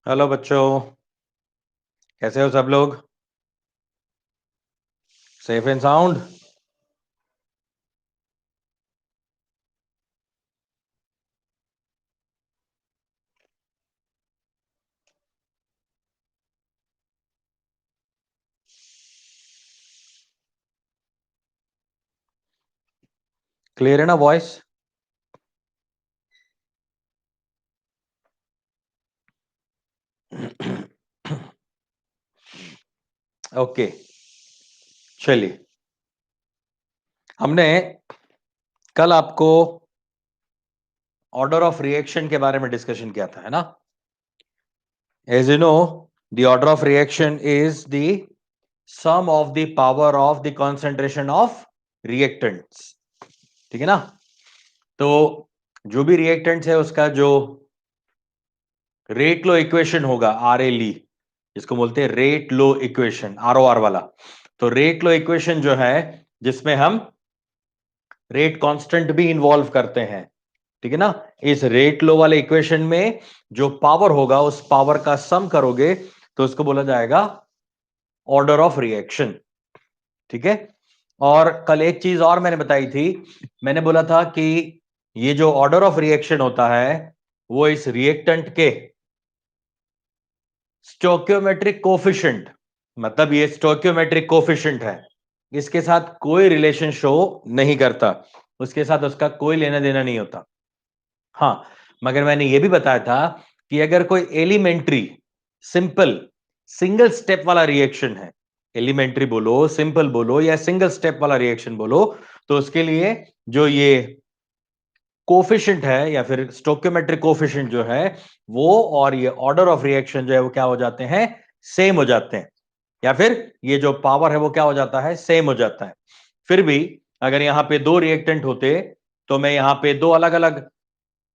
Hello बच्चों, कैसे हो सब लोग? Safe and sound? क्लियर है ना वॉइस? ओके, चलिए। हमने कल आपको ऑर्डर ऑफ रिएक्शन के बारे में डिस्कशन किया था, है ना? As you know, the order of reaction is the sum of the power of the concentration of reactants. ठीक है ना? तो जो भी रिएक्टेंट्स है उसका जो रेट लो इक्वेशन होगा, आर ए ली, जिसको बोलते हैं रेट लो इक्वेशन, आर ओ आर वाला। तो रेट लो इक्वेशन जो है, जिसमें हम रेट कांस्टेंट भी इन्वॉल्व करते हैं, ठीक है ना? इस रेट लो वाले इक्वेशन में जो पावर होगा उस पावर का सम करोगे तो उसको बोला जाएगा ऑर्डर ऑफ रिएक्शन। ठीक है? और कल एक चीज और मैंने बताई थी, मैंने बोला था कि ये जो ऑर्डर ऑफ रिएक्शन होता है वो इस रिएक्टेंट के स्टोक्योमेट्रिक कोफिशिएंट, मतलब ये स्टोक्योमेट्रिक कोफिशिएंट है, इसके साथ कोई रिलेशन शो नहीं करता, उसके साथ उसका कोई लेना देना नहीं होता। हाँ, मगर मैंने ये भी बताया था कि अगर कोई एलिमेंट्री सिंपल सिंगल स्टेप वाला रिएक्शन है, एलिमेंट्री बोलो, सिंपल बोलो या सिंगल स्टेप वाला रिएक्शन बोलो, तो उसके लिए जो ये कोफिशिएंट है या फिर स्टोक्योमेट्रिक कोफिशिएंट जो है वो और ये ऑर्डर ऑफ रिएक्शन जो है वो क्या हो जाते हैं? सेम हो जाते हैं। या फिर ये जो पावर है वो क्या हो जाता है? सेम हो जाता है। फिर भी अगर यहां पे दो रिएक्टेंट होते तो मैं यहां पे दो अलग अलग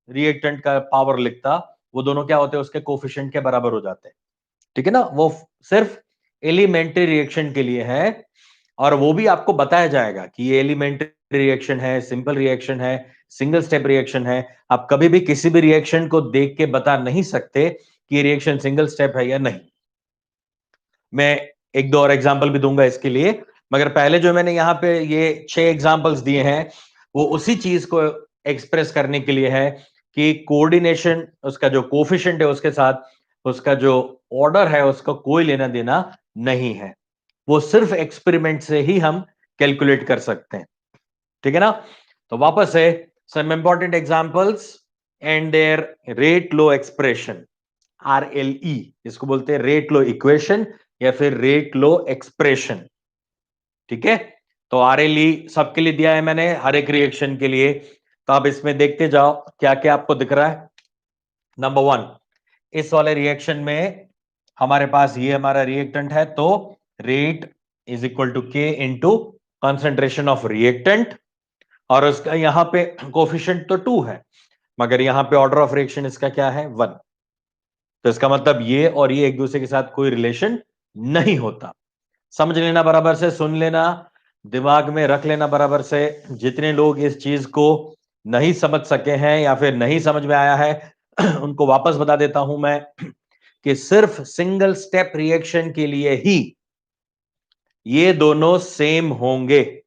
रिएक्टेंट का पावर लिखता, वो दोनों क्या होते हैं? उसके कोफिशिएंट के बराबर हो जाते हैं। ठीक है ना? वो सिर्फ एलिमेंट्री रिएक्शन के लिए है, और वो भी आपको बताया जाएगा कि ये एलिमेंट्री रिएक्शन है, सिंपल रिएक्शन है, सिंगल स्टेप रिएक्शन है। आप कभी भी किसी भी रिएक्शन को देख के बता नहीं सकते कि ये रिएक्शन सिंगल स्टेप है या नहीं। मैं एक दो और एग्जांपल भी दूंगा इसके लिए, मगर पहले जो मैंने यहाँ पे ये 6 एग्जांपल्स दिए हैं वो उसी चीज को एक्सप्रेस करने के लिए है कि कोऑर्डिनेशन, उसका जो कोफिशिएंट है उसके साथ उसका जो ऑर्डर है उसका कोई लेना देना नहीं है। वो सिर्फ एक्सपेरिमेंट से ही हम कैलकुलेट कर सकते हैं। ठीक है ना? तो वापस से some important examples and their rate law expression, RLE, इसको बोलते हैं रेट लो इक्वेशन या फिर रेट लो एक्सप्रेशन। ठीक है? तो आरएलई सबके लिए दिया है मैंने, हर एक रिएक्शन के लिए। तो आप इसमें देखते जाओ क्या क्या आपको दिख रहा है। नंबर 1, इस वाले रिएक्शन में हमारे पास ये हमारा रिएक्टेंट है, तो rate is equal to K into concentration of reactant, और उसका यहां पे कोफिशिएंट तो 2 है, मगर यहां पे ऑर्डर ऑफ रिएक्शन इसका क्या है? 1। तो इसका मतलब ये और ये एक दूसरे के साथ कोई रिलेशन नहीं होता। समझ लेना बराबर से, सुन लेना, दिमाग में रख लेना बराबर से। जितने लोग इस चीज को नहीं समझ सके हैं या फिर नहीं समझ में आया है उनको वापस बता देता हूं मैं कि सिर्फ सिंगल स्टेप रिएक्शन के लिए ही ये दोनों सेम होंगे,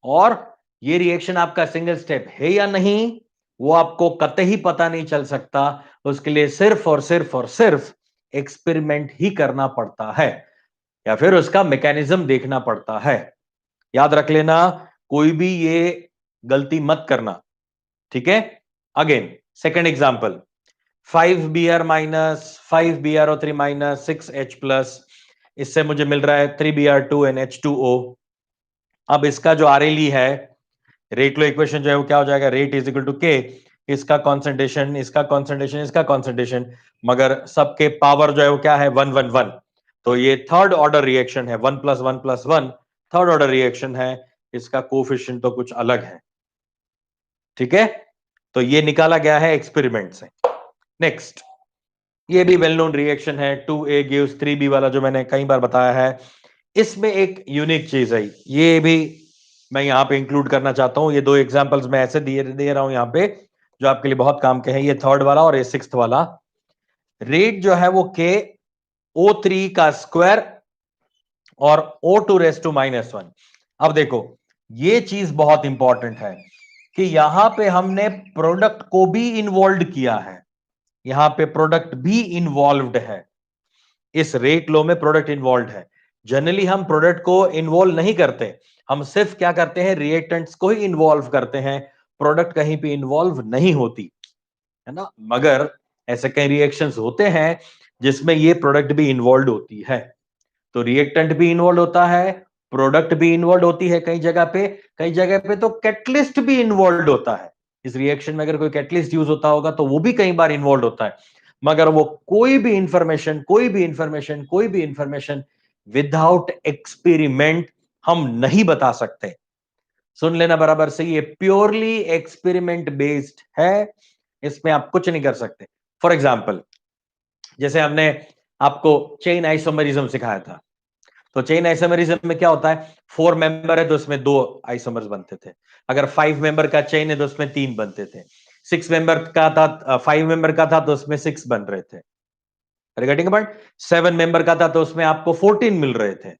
और ये रिएक्शन आपका सिंगल स्टेप है या नहीं वो आपको कतई पता नहीं चल सकता। उसके लिए सिर्फ और सिर्फ और सिर्फ एक्सपेरिमेंट ही करना पड़ता है या फिर उसका मैकेनिज्म देखना पड़ता है। याद रख लेना, कोई भी ये गलती मत करना। ठीक है? Again second example, 5Br- 5Bro3 6H+, इससे मुझे मिल रहा है 3Br2 NH2O। अब इसका जो आरएलई है, रेट लो इक्वेशन जो है वो क्या हो जाएगा? रेट इज इक्वल टू के, इसका कॉन्सेंट्रेशन, इसका कॉन्सेंट्रेशन, इसका कॉन्सेंट्रेशन, मगर सबके पावर जो है वो क्या है? 1 1 1। तो ये थर्ड ऑर्डर रिएक्शन है, 1 + 1 + 1 थर्ड ऑर्डर रिएक्शन है, इसका कोफिशिएंट तो कुछ अलग है। ठीक है? तो ये निकाला गया है एक्सपेरिमेंट से। नेक्स्ट, ये भी वेल नोन रिएक्शन है, 2A गिव्स 3B वाला, जो मैंने कई बार बताया है। इसमें एक यूनिक चीज है, ये भी मैं यहां पे इंक्लूड करना चाहता हूं। ये दो एग्जांपल्स मैं ऐसे दे रहा हूं यहां पे जो आपके लिए बहुत काम के हैं, ये थर्ड वाला और ये सिक्स्थ वाला। रेट जो है वो के O3 का स्क्वायर और O2 रेस टू -1। अब देखो ये चीज बहुत इंपॉर्टेंट है कि यहां पे हमने प्रोडक्ट को भी इन्वॉल्व किया है, यहां पे प्रोडक्ट भी इन्वॉल्व्ड है, इस रेट लो में प्रोडक्ट इन्वॉल्व है। जनरली हम प्रोडक्ट को इन्वॉल्व नहीं करते, हम सिर्फ क्या करते हैं, रिएक्टेंट्स को ही इन्वॉल्व करते हैं, प्रोडक्ट कहीं पे इन्वॉल्व नहीं होती है ना। मगर ऐसे कई रिएक्शंस होते हैं जिसमें ये प्रोडक्ट भी इन्वॉल्व होती है, तो रिएक्टेंट भी इन्वॉल्व होता है, प्रोडक्ट भी इन्वॉल्व होती है, कई जगह पे तो कैटलिस्ट भी इन्वॉल्व होता है। इस रिएक्शन में अगर कोई कैटलिस्ट यूज होता होगा तो वो भी कई बार इन्वॉल्व होता है। मगर वो कोई भी इंफॉर्मेशन विदाउट एक्सपेरिमेंट हम नहीं बता सकते। सुन लेना बराबर से, ये प्योरली एक्सपेरिमेंट बेस्ड है, इसमें आप कुछ नहीं कर सकते। फॉर एग्जाम्पल, जैसे हमने आपको चेन आइसोमरिज्म सिखाया था, तो चेन आइसोमरिज्म में क्या होता है, 4 मेंबर है तो उसमें 2 आइसोमर्स बनते थे, अगर 5 मेंबर का चेन है तो उसमें 3 बनते थे, 6 मेंबर का था, 5 मेंबर का था तो उसमें 6 बन रहे थे, गेटिंग पॉइंट। 7 मेंबर का था तो उसमें आपको 14 मिल रहे थे,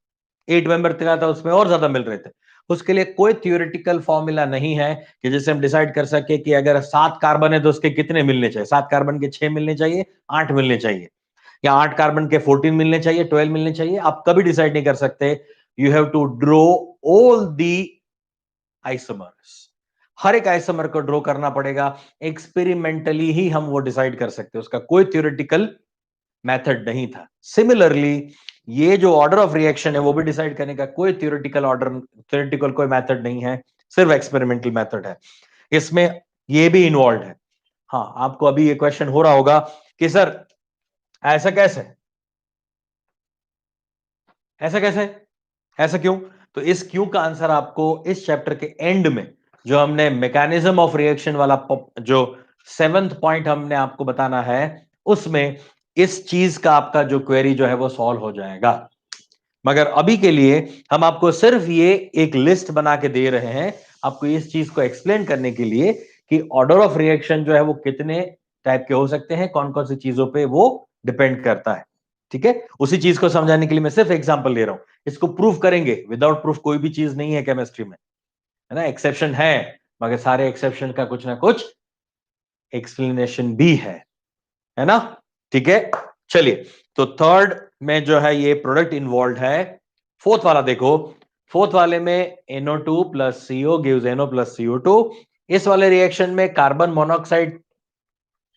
8 मेंबर का था उसमें और ज्यादा मिल रहे थे। उसके लिए कोई थियोरेटिकल फॉर्मूला नहीं है कि जिससे हम डिसाइड कर सके कि अगर 7 कार्बन है तो उसके कितने मिलने चाहिए, 7 कार्बन के 6 मिलने चाहिए, 8 मिलने चाहिए, या 8 कार्बन के 14 मिलने चाहिए, 12 मिलने चाहिए, आप कभी डिसाइड नहीं कर सकते। You have to draw all the isomers, हर एक आइसोमर को ड्रॉ करना पड़ेगा, एक्सपेरिमेंटली ही हम वो डिसाइड कर सकते हैं, उसका कोई थ्योरेटिकल मेथड नहीं था। सिमिलरली ये जो ऑर्डर ऑफ रिएक्शन है वो भी डिसाइड करने का कोई थ्योरेटिकल कोई मेथड नहीं है, सिर्फ एक्सपेरिमेंटल मेथड है, इसमें ये भी इन्वॉल्व है। हाँ, आपको अभी ये क्वेश्चन हो रहा होगा कि सर ऐसा कैसे, ऐसा कैसे, ऐसा क्यों? तो इस क्यों का आंसर आपको इस चैप्टर के एंड में, जो हमने मैकेनिज्म ऑफ रिएक्शन वाला जो 7th पॉइंट हमने आपको बताना है, उसमें इस चीज का आपका जो क्वेरी जो है वो सॉल्व हो जाएगा। मगर अभी के लिए हम आपको सिर्फ ये एक लिस्ट बना के दे रहे हैं, आपको इस चीज को एक्सप्लेन करने के लिए कि ऑर्डर ऑफ रिएक्शन जो है वो कितने टाइप के हो सकते हैं, कौन कौन सी चीजों पे वो डिपेंड करता है। ठीक है, उसी चीज को समझाने के लिए मैं सिर्फ एग्जांपल ले रहा हूं, इसको प्रूफ करेंगे, विदाउट प्रूफ कोई भी चीज नहीं है केमिस्ट्री में, है ना। एक्सेप्शन है, मगर सारे एक्सेप्शन का कुछ ना कुछ एक्सप्लेनेशन भी है ना। ठीक है, चलिए, तो थर्ड में जो है ये प्रोडक्ट इन्वॉल्व है। फोर्थ वाला देखो, फोर्थ वाले में NO2 plus CO gives NO plus CO2। इस वाले रिएक्शन में कार्बन मोनोऑक्साइड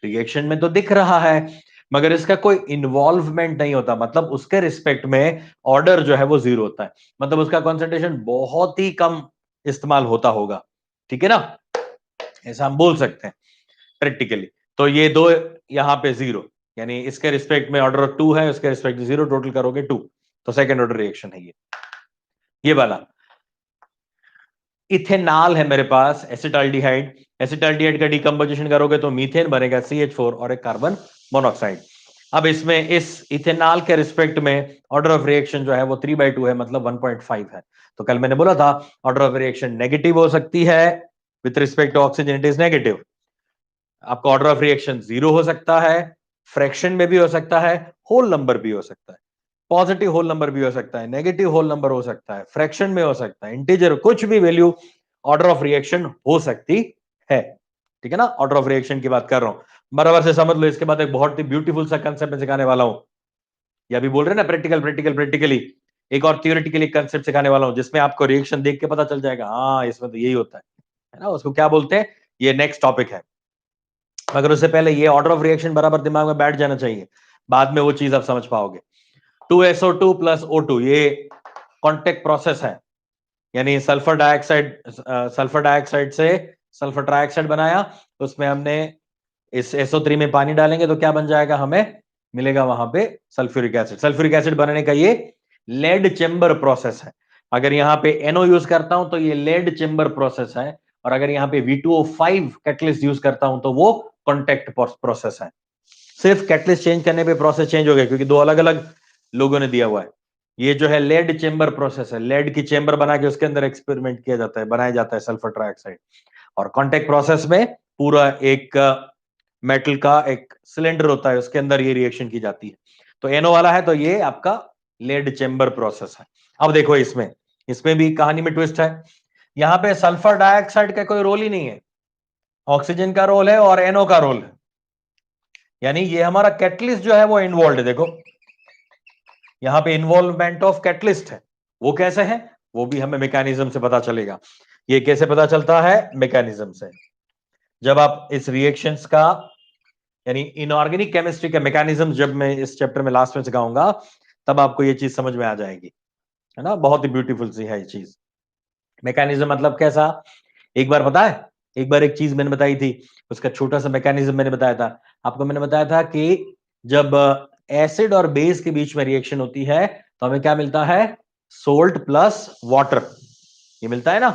रिएक्शन में तो दिख रहा है, मगर इसका कोई इन्वॉल्वमेंट नहीं होता, मतलब उसके रिस्पेक्ट में ऑर्डर जो है वो 0 होता है, मतलब उसका कॉन्सेंट्रेशन बहुत ही कम इस्तेमाल होता होगा। ठीक है ना, ऐसा हम बोल सकते हैं प्रैक्टिकली। तो ये दो यहां पे 0, यानी इसके रिस्पेक्ट में ऑर्डर ऑफ 2 है, उसके रिस्पेक्ट 0, टोटल करोगे 2, तो सेकंड ऑर्डर रिएक्शन है ये वाला। इथेनॉल है मेरे पास, एसिटाल्डिहाइड, एसिटाल्डिहाइड का डिकम्पोजिशन करोगे तो मीथेन बनेगा CH4 और एक कार्बन मोनोऑक्साइड। अब इसमें इस इथेनॉल के रिस्पेक्ट में ऑर्डर ऑफ रिएक्शन जो है वो 3/2 है, मतलब 1.5 है। तो कल मैंने बोला था ऑर्डर ऑफ रिएक्शन नेगेटिव हो सकती है, with respect to oxygen it is negative. आपका ऑर्डर ऑफ रिएक्शन 0 हो सकता है, फ्रैक्शन में भी हो सकता है, होल नंबर भी हो सकता है, पॉजिटिव होल नंबर भी हो सकता है, नेगेटिव होल नंबर हो सकता है, फ्रैक्शन में हो सकता है, इंटीजर, कुछ भी वैल्यू ऑर्डर ऑफ रिएक्शन हो सकती है। ठीक है ना, ऑर्डर ऑफ रिएक्शन की बात कर रहा हूं, बराबर से समझ लो। इसके बाद एक बहुत ही ब्यूटीफुल सा कंसेप्ट में सिखाने वाला हूं, या भी बोल रहे हैं ना प्रैक्टिकली, एक और थियोरेटिकली कंसेप्ट सिखाने वाला हूं जिसमें आपको रिएक्शन देख के पता चल जाएगा, हाँ इसमें तो यही होता है ना। उसको क्या बोलते हैं, ये नेक्स्ट टॉपिक है, मगर उससे पहले ये ऑर्डर ऑफ रिएक्शन बराबर दिमाग में बैठ जाना चाहिए, बाद में वो चीज आप समझ पाओगे। 2SO2 प्लस O2 ये कॉन्टेक्ट प्रोसेस है, यानी सल्फर डाइऑक्साइड से सल्फर ट्राइऑक्साइड बनाया, उसमें हमने इस SO3 में पानी डालेंगे तो क्या बन जाएगा, हमें मिलेगा वहां पे सल्फ्यूरिक एसिड। सल्फ्यूरिक एसिड बनने का ये लेड चेंबर प्रोसेस है। अगर यहाँ पे NO यूज करता हूं तो ये लेड चेंबर प्रोसेस है, और अगर यहाँ पे V2O5 कैटलिस्ट यूज करता हूं तो वो कॉन्टेक्ट प्रोसेस है। सिर्फ कैटलिस्ट चेंज करने पे प्रोसेस चेंज हो गया, क्योंकि दो अलग अलग लोगों ने दिया हुआ है। ये जो है लेड चेंबर प्रोसेस है, लेड की चेंबर बना के उसके अंदर एक्सपेरिमेंट किया जाता है, बनाया जाता है सल्फर ट्राइऑक्साइड। और कॉन्टेक्ट प्रोसेस में पूरा एक मेटल का एक सिलेंडर होता है, उसके अंदर ये रिएक्शन की जाती है। तो NO वाला है तो ये आपका लेड चेंबर प्रोसेस है। अब देखो इसमें भी कहानी में ट्विस्ट है। यहां पे सल्फर डाइऑक्साइड का कोई रोल ही नहीं है, ऑक्सीजन का रोल है और NO का रोल है। यानी ये हमारा कैटलिस्ट जो है वो इन्वॉल्व है। देखो यहां पे इन्वॉल्वमेंट ऑफ कैटलिस्ट है। वो कैसे है वो भी हमें मैकेनिज्म से पता चलेगा। ये कैसे पता चलता है? मैकेनिज्म से। जब आप इस रिएक्शंस का यानी इनऑर्गेनिक केमिस्ट्री के मैकेनिज्म जब मैं इस चैप्टर में लास्ट में सिखाऊंगा तब आपको ये चीज समझ में आ जाएगी, है ना। बहुत ही ब्यूटीफुल सी है ये चीज। मैकेनिज्म मतलब कैसा? एक बार पता है, एक बार एक चीज मैंने बताई थी, उसका छोटा सा मैकेनिज्म मैंने बताया था आपको। मैंने बताया था कि जब एसिड और बेस के बीच में रिएक्शन होती है तो हमें क्या मिलता है? सोल्ट प्लस वाटर, ये मिलता है ना,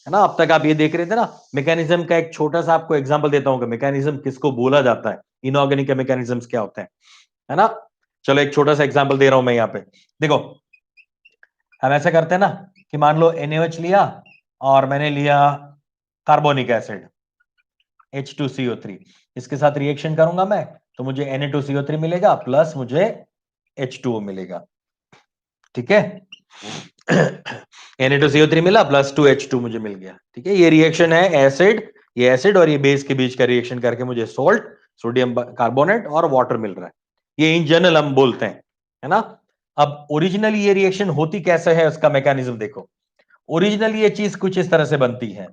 है ना। अब तक आप ये देख रहे थे ना। मैकेनिज्म का एक छोटा सा आपको एग्जांपल देता हूं कि मैकेनिज्म किसको बोला जाता है, इनऑर्गेनिक मैकेनिज्म्स क्या होते हैं, है ना। चलो एक छोटा सा एग्जांपल दे रहा हूं मैं यहाँ पे। देखो हम ऐसा करते हैं ना कि मान लो NaOH लिया और मैंने लिया कार्बोनिक एसिड H2CO3, इसके साथ रिएक्शन करूंगा मैं तो मुझे Na2CO3 मिलेगा प्लस मुझे H2O मिलेगा, ठीक है। Na2CO3 मिला प्लस 2H2 मुझे मिल गया, ठीक है। ये रिएक्शन है एसिड, ये एसिड और ये बेस के बीच का रिएक्शन करके मुझे सोल्ट, सोडियम कार्बोनेट और वाटर मिल रहा है। ये इन जनरल हम बोलते हैं, है ना। अब ओरिजिनली ये रिएक्शन होती कैसे है उसका मैकेनिज्म देखो। ओरिजिनली ये चीज कुछ इस तरह से बनती है,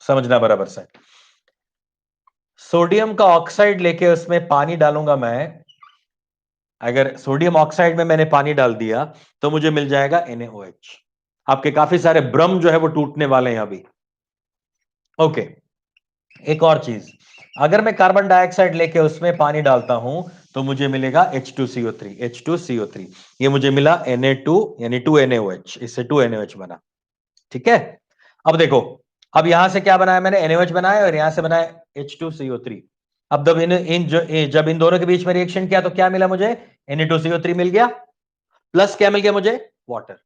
समझना बराबर से। सोडियम का ऑक्साइड लेके उसमें पानी डालूंगा मैं। अगर सोडियम ऑक्साइड में मैंने पानी डाल दिया तो मुझे मिल जाएगा NaOH। आपके काफी सारे ब्रह्म जो है वो टूटने वाले हैं अभी। ओके, एक और चीज, अगर मैं कार्बन डाइऑक्साइड लेके उसमें पानी डालता हूं तो मुझे मिलेगा H2CO3। ये मुझे मिला Na2 यानी 2NaOH, इससे 2NaOH बना, ठीक है। अब देखो, अब यहां से क्या बनाया मैंने? NaOH बनाया और यहां से बनाया H2CO3। अब जब इन दोनों के बीच में रिएक्शन किया तो क्या मिला मुझे? Na2CO3 मिल गया प्लस क्या मिल गया मुझे? वाटर।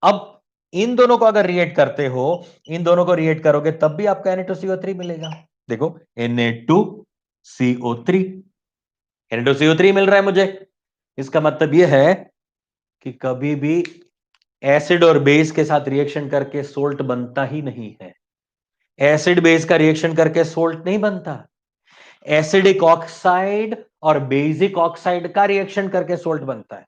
अब इन दोनों को अगर रिएक्ट करते हो, इन दोनों को रिएक्ट करोगे तब भी आपका Na2CO3 मिलेगा। देखो Na2CO3, Na2CO3 मिल रहा है मुझे। इसका मतलब यह है कि कभी भी एसिड और बेस के साथ रिएक्शन करके सोल्ट बनता ही नहीं है। एसिड बेस का रिएक्शन करके सोल्ट नहीं बनता। एसिडिक ऑक्साइड और बेसिक ऑक्साइड का रिएक्शन करके सोल्ट बनता है।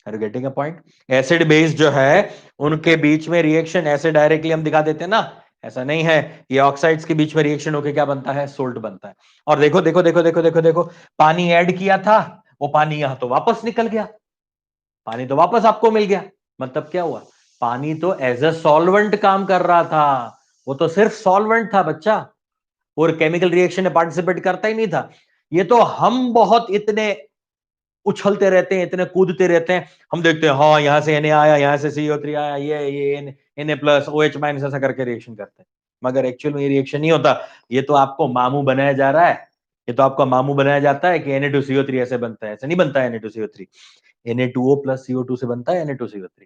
Are you getting a point? Acid base जो है उनके बीच में रिएक्शन ऐसे डायरेक्टली हम दिखा देते हैं ना, ऐसा नहीं है। ये ऑक्साइड्स के बीच में रिएक्शन होकर क्या बनता है? सोल्ट बनता है। और देखो देखो देखो देखो देखो देखो, पानी ऐड किया था, वो पानी यहां तो वापस निकल गया, पानी तो वापस आपको मिल गया। मतलब क्या हुआ? पानी तो एज अ सॉल्वेंट काम कर रहा था, वो तो सिर्फ सॉल्वेंट था बच्चा, और केमिकल रिएक्शन में पार्टिसिपेट करता ही नहीं था। ये तो हम बहुत इतने उछलते रहते हैं, इतने कूदते रहते हैं, हम देखते हैं हाँ यहां से Na आया, यहां से CO3 आया, ये Na प्लस OH माइनस ऐसा करके रिएक्शन करते हैं। मगर एक्चुअल में ये रिएक्शन नहीं होता। ये तो आपको मामू बनाया जा रहा है, ये तो आपका मामू बनाया जाता है कि Na2CO3 ऐसे बनता है। ऐसे नहीं बनता है Na2CO3, Na2O प्लस CO2 से बनता है Na2CO3।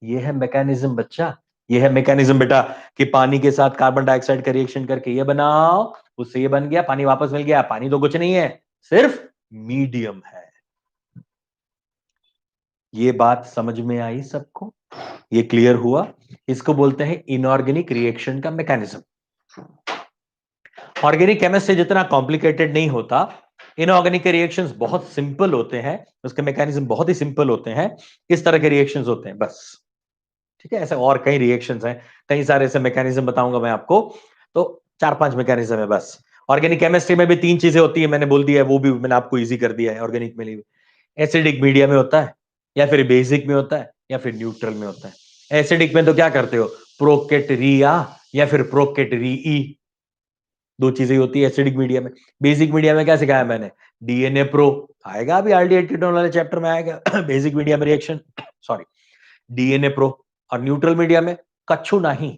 ये है मैकेनिज्म बच्चा, ये है मैकेनिज्म बेटा, कि पानी के साथ कार्बन डाइऑक्साइड का रिएक्शन करके ये बनाओ, उससे ये बन गया, पानी वापस मिल गया। पानी तो कुछ नहीं है, सिर्फ मीडियम है। ये बात समझ में आई सबको? ये क्लियर हुआ? इसको बोलते हैं इनऑर्गेनिक रिएक्शन का मैकेनिज्म। ऑर्गेनिक केमिस्ट्री जितना कॉम्प्लिकेटेड नहीं होता, इनऑर्गेनिक के रिएक्शंस बहुत सिंपल होते हैं, उसके मैकेनिज्म बहुत ही सिंपल होते हैं। इस तरह के रिएक्शंस होते हैं बस, ठीक है। ऐसे और कई रिएक्शंस हैं, कई सारे ऐसे मैकेनिज्म बताऊंगा मैं आपको। तो 4-5 मैकेनिज्म है बस। ऑर्गेनिक केमिस्ट्री में भी 3 चीजें होती है, मैंने बोल दिया है, वो भी मैंने आपको इजी कर दिया है। ऑर्गेनिक में एसिडिक मीडिया में होता है, या फिर बेसिक में होता है, या फिर न्यूट्रल में होता है। एसिडिक में तो क्या करते हो? प्रोकेटरिया या फिर प्रोकेटरी, दो चीजें होती है एसिडिक मीडिया में। बेसिक मीडिया में क्या सिखाया मैंने? डीएनए प्रो, आएगा अभी आरडीएट कीटोन वाले चैप्टर में आएगा बेसिक मीडिया में रिएक्शन, सॉरी, डीएनए प्रो। और न्यूट्रल मीडिया में कछु नहीं,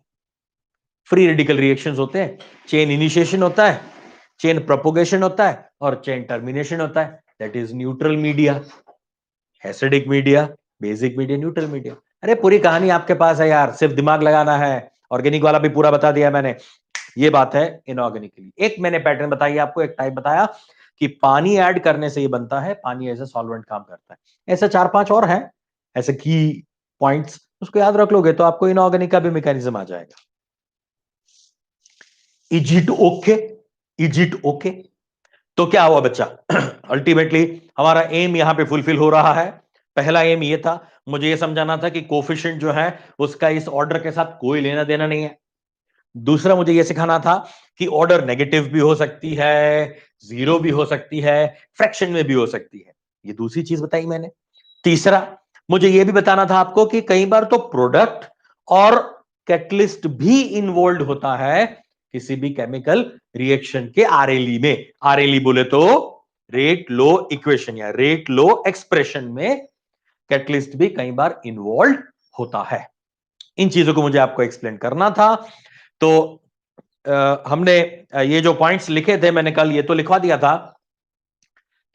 फ्री रेडिकल रिएक्शंस होते हैं, चेन इनिशिएशन होता है, चेन प्रोपोगेशन होता है और चेन टर्मिनेशन होता है। That is neutral media. Acidic media, basic media, neutral media. अरे पूरी कहानी आपके पास है यार, सिर्फ दिमाग लगाना है। ऑर्गेनिक वाला भी पूरा बता दिया मैंने, ये बात है इनऑर्गेनिक के लिए। एक मैंने पैटर्न बताई आपको, एक टाइप बताया कि पानी ऐड करने से ये बनता है, पानी एज ए सॉल्वेंट काम करता है। ऐसे 4-5 और है ऐसे की पॉइंट्स, उसको याद रख लोगे तो आपको इनऑर्गेनिक का भी मैकेनिज्म आ जाएगा। Is it okay? Is it okay? तो क्या हुआ बच्चा? अल्टीमेटली हमारा एम यहां पे फुलफिल हो रहा है। पहला एम ये था, मुझे ये समझाना था कि कोफिशिएंट जो है उसका इस ऑर्डर के साथ कोई लेना देना नहीं है। दूसरा मुझे यह सिखाना था कि ऑर्डर नेगेटिव भी हो सकती है, जीरो भी हो सकती है, फ्रैक्शन में भी हो सकती है। ये दूसरी चीज बताई मैंने। तीसरा मुझे यह भी बताना था आपको कि कई बार तो प्रोडक्ट और कैटलिस्ट भी इन्वॉल्व होता है किसी भी केमिकल रिएक्शन के आरएलई में। आरएलई बोले तो रेट लो इक्वेशन या रेट लो एक्सप्रेशन में कैटलिस्ट भी कई बार इन्वॉल्व होता है। इन चीजों को मुझे आपको एक्सप्लेन करना था। तो हमने ये जो पॉइंट्स लिखे थे मैंने कल ये तो लिखवा दिया था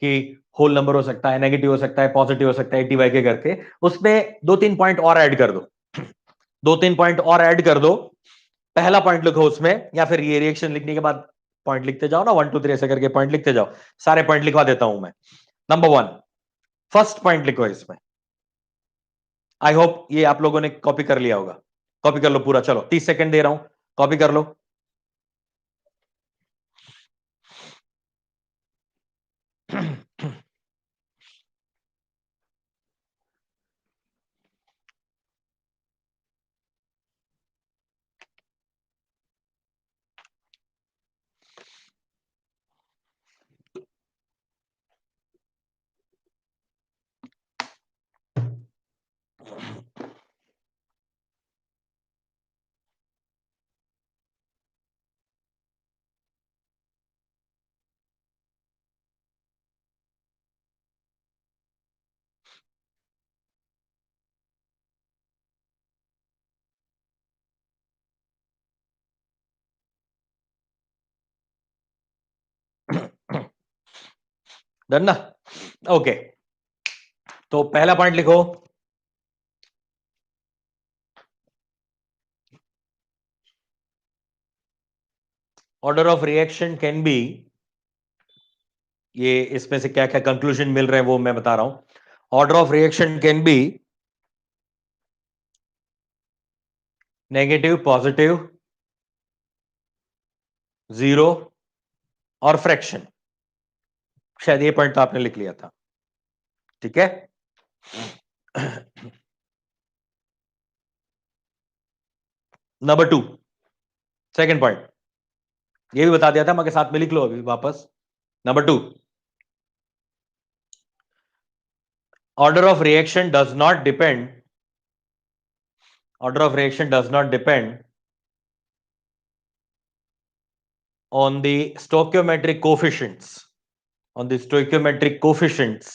कि होल नंबर हो सकता है, नेगेटिव हो सकता है, पॉजिटिव हो सकता है, टीवाई के करके। उसमें 2-3 पॉइंट और ऐड कर दो, 2-3 पॉइंट और ऐड कर दो। पहला पॉइंट लिखो उसमें, या फिर ये रिएक्शन लिखने के बाद पॉइंट लिखते जाओ ना, 1 2 3 ऐसे करके पॉइंट लिखते जाओ। सारे पॉइंट लिखवा देता हूं मैं। नंबर 1 फर्स्ट पॉइंट लिखो इसमें। आई होप ये आप लोगों ने कॉपी कर लिया होगा। कॉपी कर लो पूरा, चलो 30 सेकंड दे रहा हूं, कॉपी कर लो। डन ना? ओके, तो पहला पॉइंट लिखो, order of reaction can be, ये इसमें से क्या क्या कंक्लूजन मिल रहे हैं वो मैं बता रहा हूं। Order of reaction can be negative, positive, zero और फ्रैक्शन। शायद ये पॉइंट तो आपने लिख लिया था, ठीक है। नंबर 2, सेकंड पॉइंट, ये भी बता दिया था, मगर साथ में लिख लो अभी वापस। Number 2, order of reaction does not depend, order of reaction does not depend on the stoichiometric coefficients, on the stoichiometric coefficients,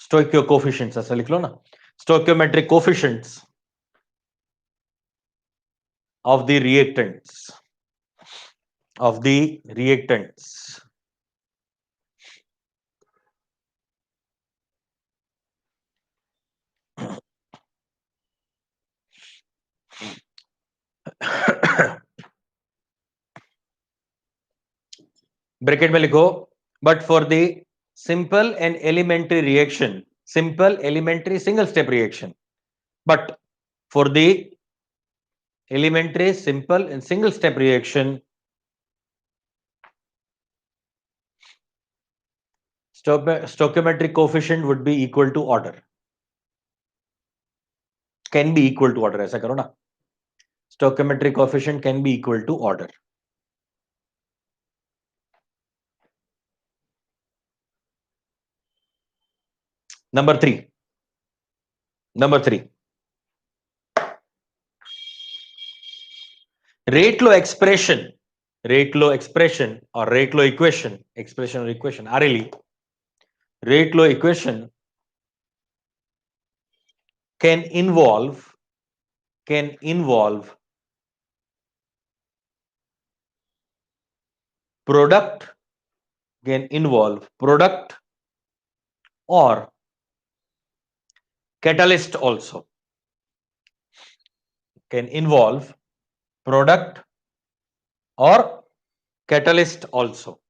stoichio coefficients ऐसा लिख लो ना, stoichiometric coefficients of the reactants, of the reactants. Bracket में लिखो, but for the simple and elementary reaction, simple elementary single step reaction, but for the elementary simple and single step reaction, stoichiometric coefficient would be equal to order, can be equal to order, ऐसा करो ना, stoichiometric coefficient can be equal to order. Number 3, rate law expression, rate law expression or rate law equation, expression or equation, RLE, rate law equation can involve product, can involve product or catalyst also, can involve product और catalyst also,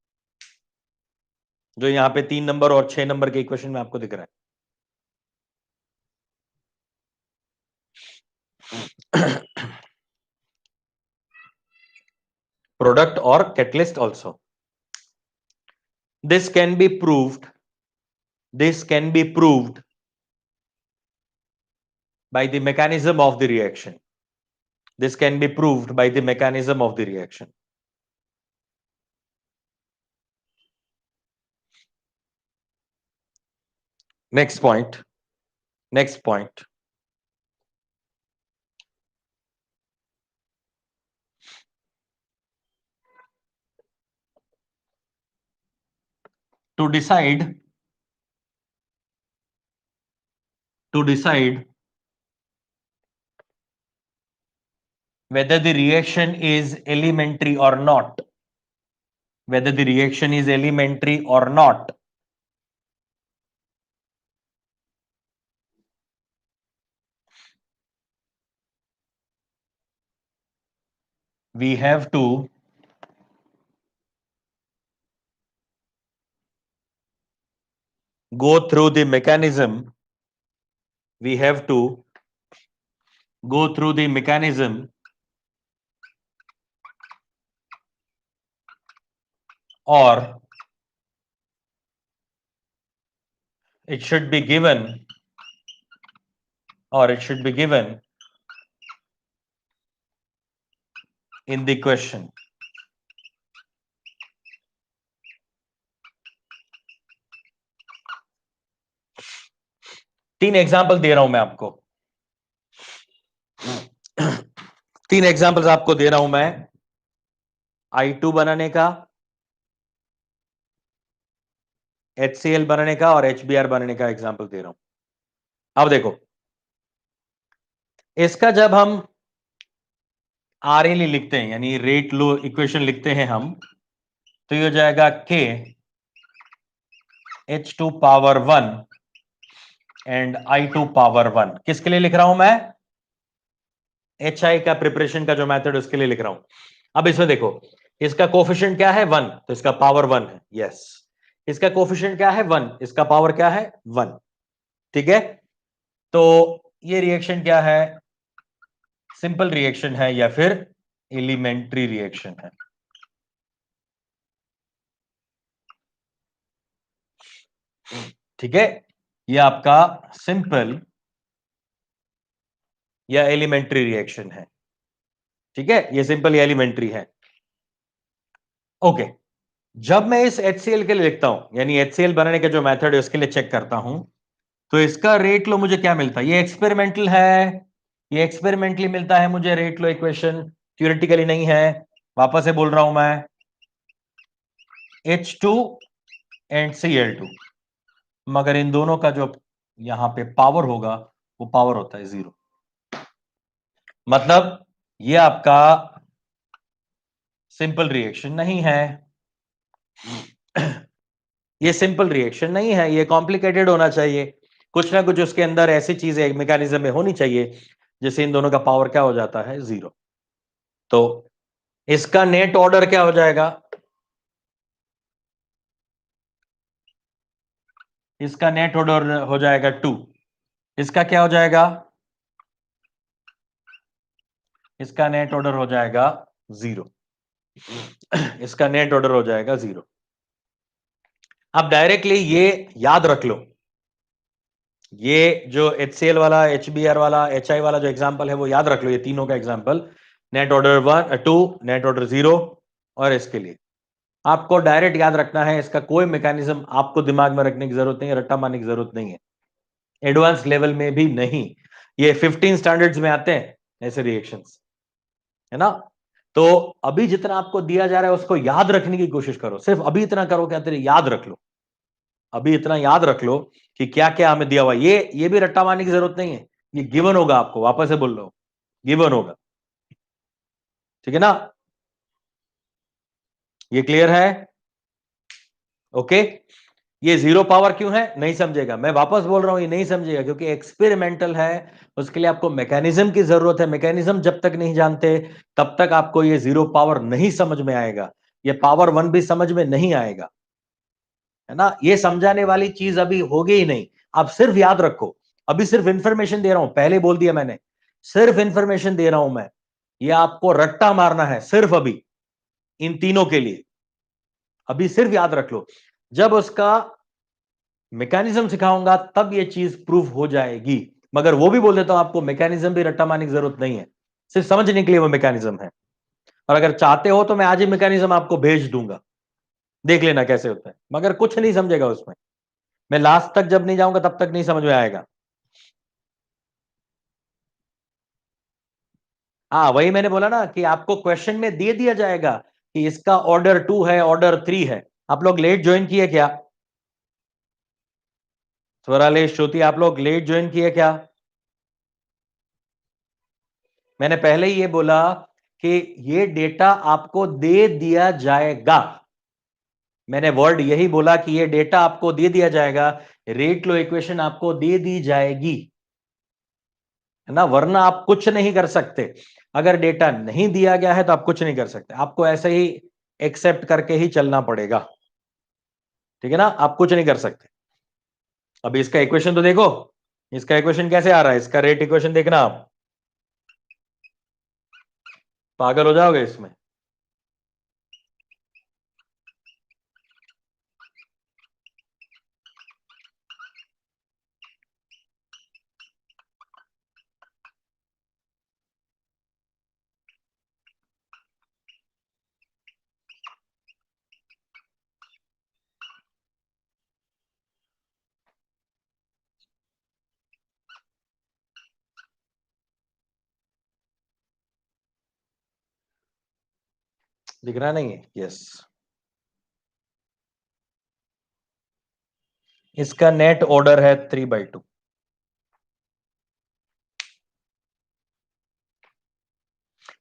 जो यहां पे 3 number और 6 number के equation में आपको दिख रहा है। प्रोडक्ट और catalyst also, this can be proved, this can be proved by the mechanism of the reaction. This can be proved by the mechanism of the reaction. Next point. Next point. To decide whether the reaction is elementary or not, whether the reaction is elementary or not, we have to go through the mechanism, we have to go through the mechanism or it should be given, or it should be given in the question. तीन example दे रहा हूं मैं आपको, तीन examples आपको दे रहा हूं मैं I2 बनाने का, HCl बनाने का और HBr बनाने का एग्जाम्पल दे रहा हूं। अब देखो, इसका जब हम RLE लिखते हैं, यानी रेट लो इक्वेशन लिखते हैं हम, तो ये हो जाएगा K H2 power 1 and I2 power 1। किसके लिए लिख रहा हूं मैं? HI का प्रिपरेशन का जो मेथड उसके लिए लिख रहा हूं। अब इसमें देखो, इसका कोफिशिएंट क्या है? 1, तो इसका पावर 1 है। यस, इसका कोफिशिएंट क्या है? 1, इसका पावर क्या है? 1। ठीक है, तो ये रिएक्शन क्या है? सिंपल रिएक्शन है या फिर एलिमेंट्री रिएक्शन है? ठीक है, ये आपका सिंपल या एलिमेंट्री रिएक्शन है। ठीक है, ये सिंपल या एलिमेंट्री है। ओके, जब मैं इस HCl के लिए लिखता हूं, यानी HCl बनाने का जो मेथड है उसके लिए चेक करता हूं, तो इसका रेट लो मुझे क्या मिलता है? ये एक्सपेरिमेंटल है, ये एक्सपेरिमेंटली मिलता है मुझे रेट लो इक्वेशन, थ्योरेटिकली नहीं है। वापस से बोल रहा हूं मैं, H2 एंड Cl2, मगर इन दोनों का जो यहां पे पावर होगा वो पावर होता है 0। मतलब ये आपका सिंपल रिएक्शन नहीं है, ये सिंपल रिएक्शन नहीं है, ये कॉम्प्लिकेटेड होना चाहिए। कुछ ना कुछ उसके अंदर ऐसी चीजें मैकेनिज्म में होनी चाहिए जिससे इन दोनों का पावर क्या हो जाता है? 0। तो इसका नेट ऑर्डर क्या हो जाएगा? इसका नेट ऑर्डर हो जाएगा 2। इसका क्या हो जाएगा? इसका नेट ऑर्डर हो जाएगा 0। इसका नेट ऑर्डर हो जाएगा 0। अब डायरेक्टली ये याद रख लो, ये जो HCl वाला, HBr वाला, HI वाला जो एग्जांपल है वो याद रख लो, ये तीनों का example, net order 1 2, net order 0, और इसके लिए आपको डायरेक्ट याद रखना है। इसका कोई मैकेनिज्म आपको दिमाग में रखने की जरूरत नहीं है, रट्टा मारने की जरूरत नहीं है, एडवांस लेवल में भी नहीं। ये 15 स्टैंडर्ड्स में आते हैं ऐसे रिएक्शंस, है ना? तो अभी जितना आपको दिया जा रहा है उसको याद रखने की कोशिश करो, सिर्फ अभी इतना करो, क्या तेरे याद रख लो, अभी इतना याद रख लो कि क्या क्या हमें दिया हुआ। ये भी रट्टा मारने की जरूरत नहीं है, ये गिवन होगा आपको, वापस से बोल रहा हूं, गिवन होगा। ठीक है ना? ये क्लियर है? ओके, ये जीरो पावर क्यों है, नहीं समझेगा। मैं वापस बोल रहा हूं, ये नहीं समझेगा क्योंकि एक्सपेरिमेंटल है, उसके लिए आपको मैकेनिज्म की जरूरत है। मैकेनिज्म जब तक नहीं जानते तब तक आपको ये जीरो पावर नहीं समझ में आएगा, ये पावर वन भी समझ में नहीं आएगा, है ना। ये समझाने वाली चीज अभी होगी ही नहीं। आप सिर्फ याद रखो, अभी सिर्फ इंफॉर्मेशन दे रहा हूं, पहले बोल दिया मैंने, सिर्फ इंफॉर्मेशन दे रहा हूं मैं। ये आपको रट्टा मारना है सिर्फ अभी इन तीनों के लिए। अभी सिर्फ याद रख लो, जब उसका मैकेनिज्म सिखाऊंगा तब ये चीज प्रूफ हो जाएगी। मगर वो भी बोल देता हूं आपको, मैकेनिज्म भी रट्टा मारने की जरूरत नहीं है, सिर्फ समझने के लिए वो मैकेनिज्म है। और अगर चाहते हो तो मैं आज ही मैकेनिज्म आपको भेज दूंगा, देख लेना कैसे होता है, मगर कुछ नहीं समझेगा उसमें। मैं लास्ट तक जब नहीं जाऊंगा तब तक नहीं समझ में आएगा। हाँ, वही मैंने बोला ना कि आपको क्वेश्चन में दे दिया जाएगा कि इसका ऑर्डर 2 है, ऑर्डर 3 है। आप लोग लेट ज्वाइन किए क्या? स्वरालेश, श्रुति, आप लोग लेट ज्वाइन किए क्या? मैंने पहले ही ये बोला कि ये डेटा आपको दे दिया जाएगा। मैंने वर्ड यही बोला कि ये डेटा आपको दे दिया जाएगा, रेट लो इक्वेशन आपको दे दी जाएगी, है ना। वरना आप कुछ नहीं कर सकते। अगर डेटा नहीं दिया गया है तो आप कुछ नहीं कर सकते, आपको ऐसे ही एक्सेप्ट करके ही चलना पड़ेगा, ठीक है ना। आप कुछ नहीं कर सकते। अभी इसका इक्वेशन तो देखो, इसका इक्वेशन कैसे आ रहा है, इसका रेट इक्वेशन देखना, आप पागल हो जाओगे इसमें। दिख रहा नहीं है? यस। इसका नेट ऑर्डर है 3/2।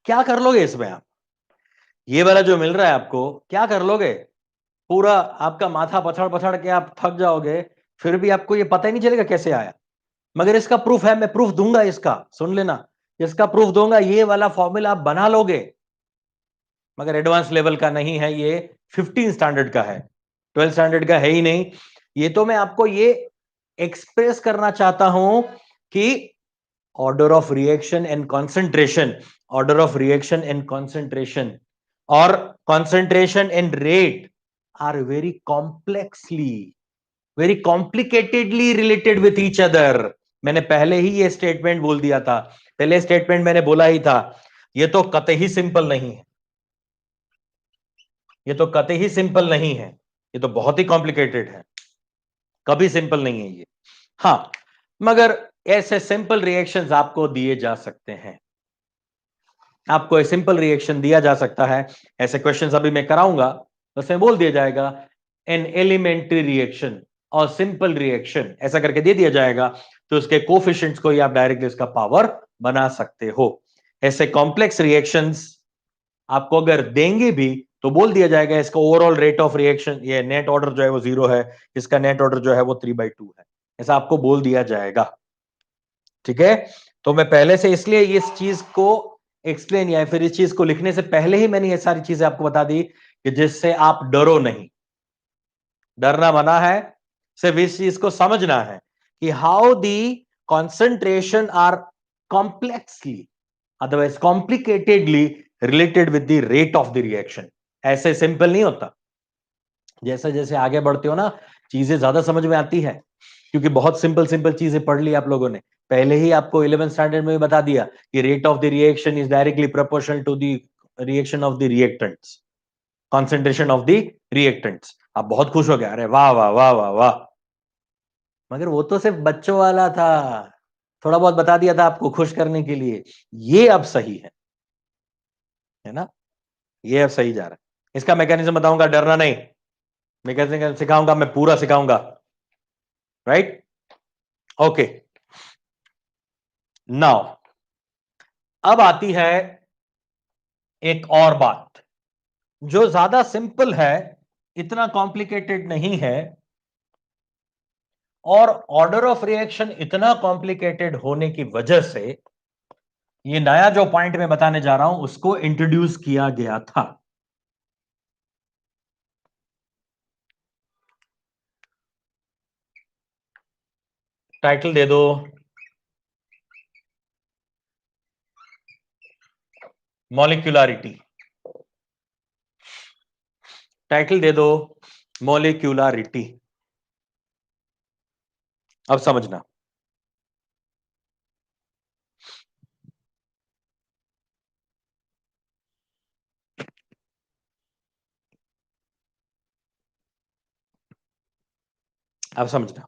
क्या कर लोगे इसमें आप? ये वाला जो मिल रहा है आपको, क्या कर लोगे? पूरा आपका माथा पछड़ पछड़ के आप थक जाओगे, फिर भी आपको ये पता ही नहीं चलेगा कैसे आया। मगर इसका प्रूफ है, मैं प्रूफ दूंगा इसका, सुन लेना, इसका प्रूफ दूंगा। ये वाला फॉर्मूला आप बना लोगे, मगर एडवांस लेवल का नहीं है ये, 15 स्टैंडर्ड का है, 12 स्टैंडर्ड का है ही नहीं। ये तो मैं आपको ये एक्सप्रेस करना चाहता हूं कि order of reaction and concentration, order of reaction and concentration और concentration and rate are very complexly, very complicatedly related with each other. मैंने पहले ही ये स्टेटमेंट बोल दिया था, पहले स्टेटमेंट मैंने बोला ही था, ये तो कतई सिंपल नहीं है, ये तो कतई ही सिंपल नहीं है, ये तो बहुत ही कॉम्प्लिकेटेड है, कभी सिंपल नहीं है ये। हाँ, मगर ऐसे सिंपल रिएक्शंस आपको दिए जा सकते हैं, आपको एक सिंपल रिएक्शन दिया जा सकता है। ऐसे क्वेश्चंस अभी मैं कराऊंगा तो उसमें बोल दिया जाएगा एन एलिमेंट्री रिएक्शन और सिंपल रिएक्शन, ऐसा करके दे दिया जाएगा, तो उसके कोफिशिएंट्स को ही आप डायरेक्टली उसका पावर बना सकते हो। ऐसे कॉम्प्लेक्स रिएक्शंस आपको अगर देंगे भी तो बोल दिया जाएगा इसका ओवरऑल रेट ऑफ रिएक्शन, ये नेट ऑर्डर जो है वो 0 है, इसका नेट ऑर्डर जो है वो 3/2 है, ऐसा आपको बोल दिया जाएगा, ठीक है। तो मैं पहले से इसलिए इस चीज को एक्सप्लेन या फिर इस चीज को लिखने से पहले ही मैंने ये सारी चीजें आपको बता दी कि जिससे आप डरो नहीं। डरना मना है, सिर्फ इस चीज को समझना है कि how the concentration are complexly otherwise complicatedly related with the rate of the reaction. ऐसे सिंपल नहीं होता, जैसे जैसे आगे बढ़ते हो ना चीजें ज्यादा समझ में आती है, क्योंकि बहुत सिंपल सिंपल चीजें पढ़ ली आप लोगों ने। पहले ही आपको 11th स्टैंडर्ड में भी बता दिया कि rate of the reaction is directly proportional to the reaction of the reactants, concentration of the reactants. आप बहुत खुश हो गए, अरे वाह वाह वाह वाह वाह, मगर वो तो सिर्फ बच्चों वाला था, थोड़ा बहुत बता दिया था आपको खुश करने के लिए। ये अब सही है ना, ये अब सही जा रहा है। इसका मैकेनिज्म बताऊंगा, डरना नहीं, मैकेनिज्म सिखाऊंगा, मैं पूरा सिखाऊंगा, राइट। ओके, नाउ अब आती है एक और बात जो ज्यादा सिंपल है, इतना कॉम्प्लिकेटेड नहीं है, और ऑर्डर ऑफ रिएक्शन इतना कॉम्प्लिकेटेड होने की वजह से ये नया जो पॉइंट मैं बताने जा रहा हूं उसको इंट्रोड्यूस किया गया था। टाइटल दे दो, मॉलिक्यूलरिटी। टाइटल दे दो, मॉलिक्यूलरिटी। अब समझना, अब समझना,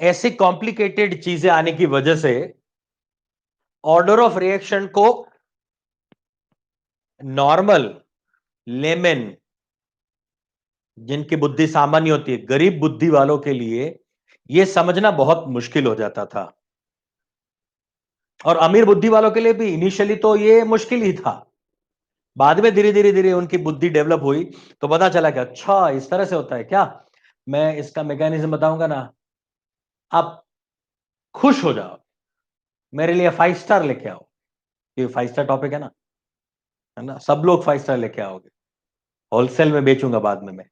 ऐसे कॉम्प्लिकेटेड चीजें आने की वजह से ऑर्डर ऑफ रिएक्शन को नॉर्मल लेमेन, जिनकी बुद्धि सामान्य होती है, गरीब बुद्धि वालों के लिए यह समझना बहुत मुश्किल हो जाता था। और अमीर बुद्धि वालों के लिए भी इनिशियली तो यह मुश्किल ही था। बाद में धीरे धीरे धीरे उनकी बुद्धि डेवलप हुई तो पता चला कि अच्छा इस तरह से होता है क्या। मैं इसका मैकेनिज्म बताऊंगा ना, आप खुश हो जाओ, मेरे लिए 5 स्टार लेके आओ। ये 5 स्टार टॉपिक है ना, सब लोग 5 स्टार लेके आओगे, होलसेल में बेचूंगा बाद में मैं।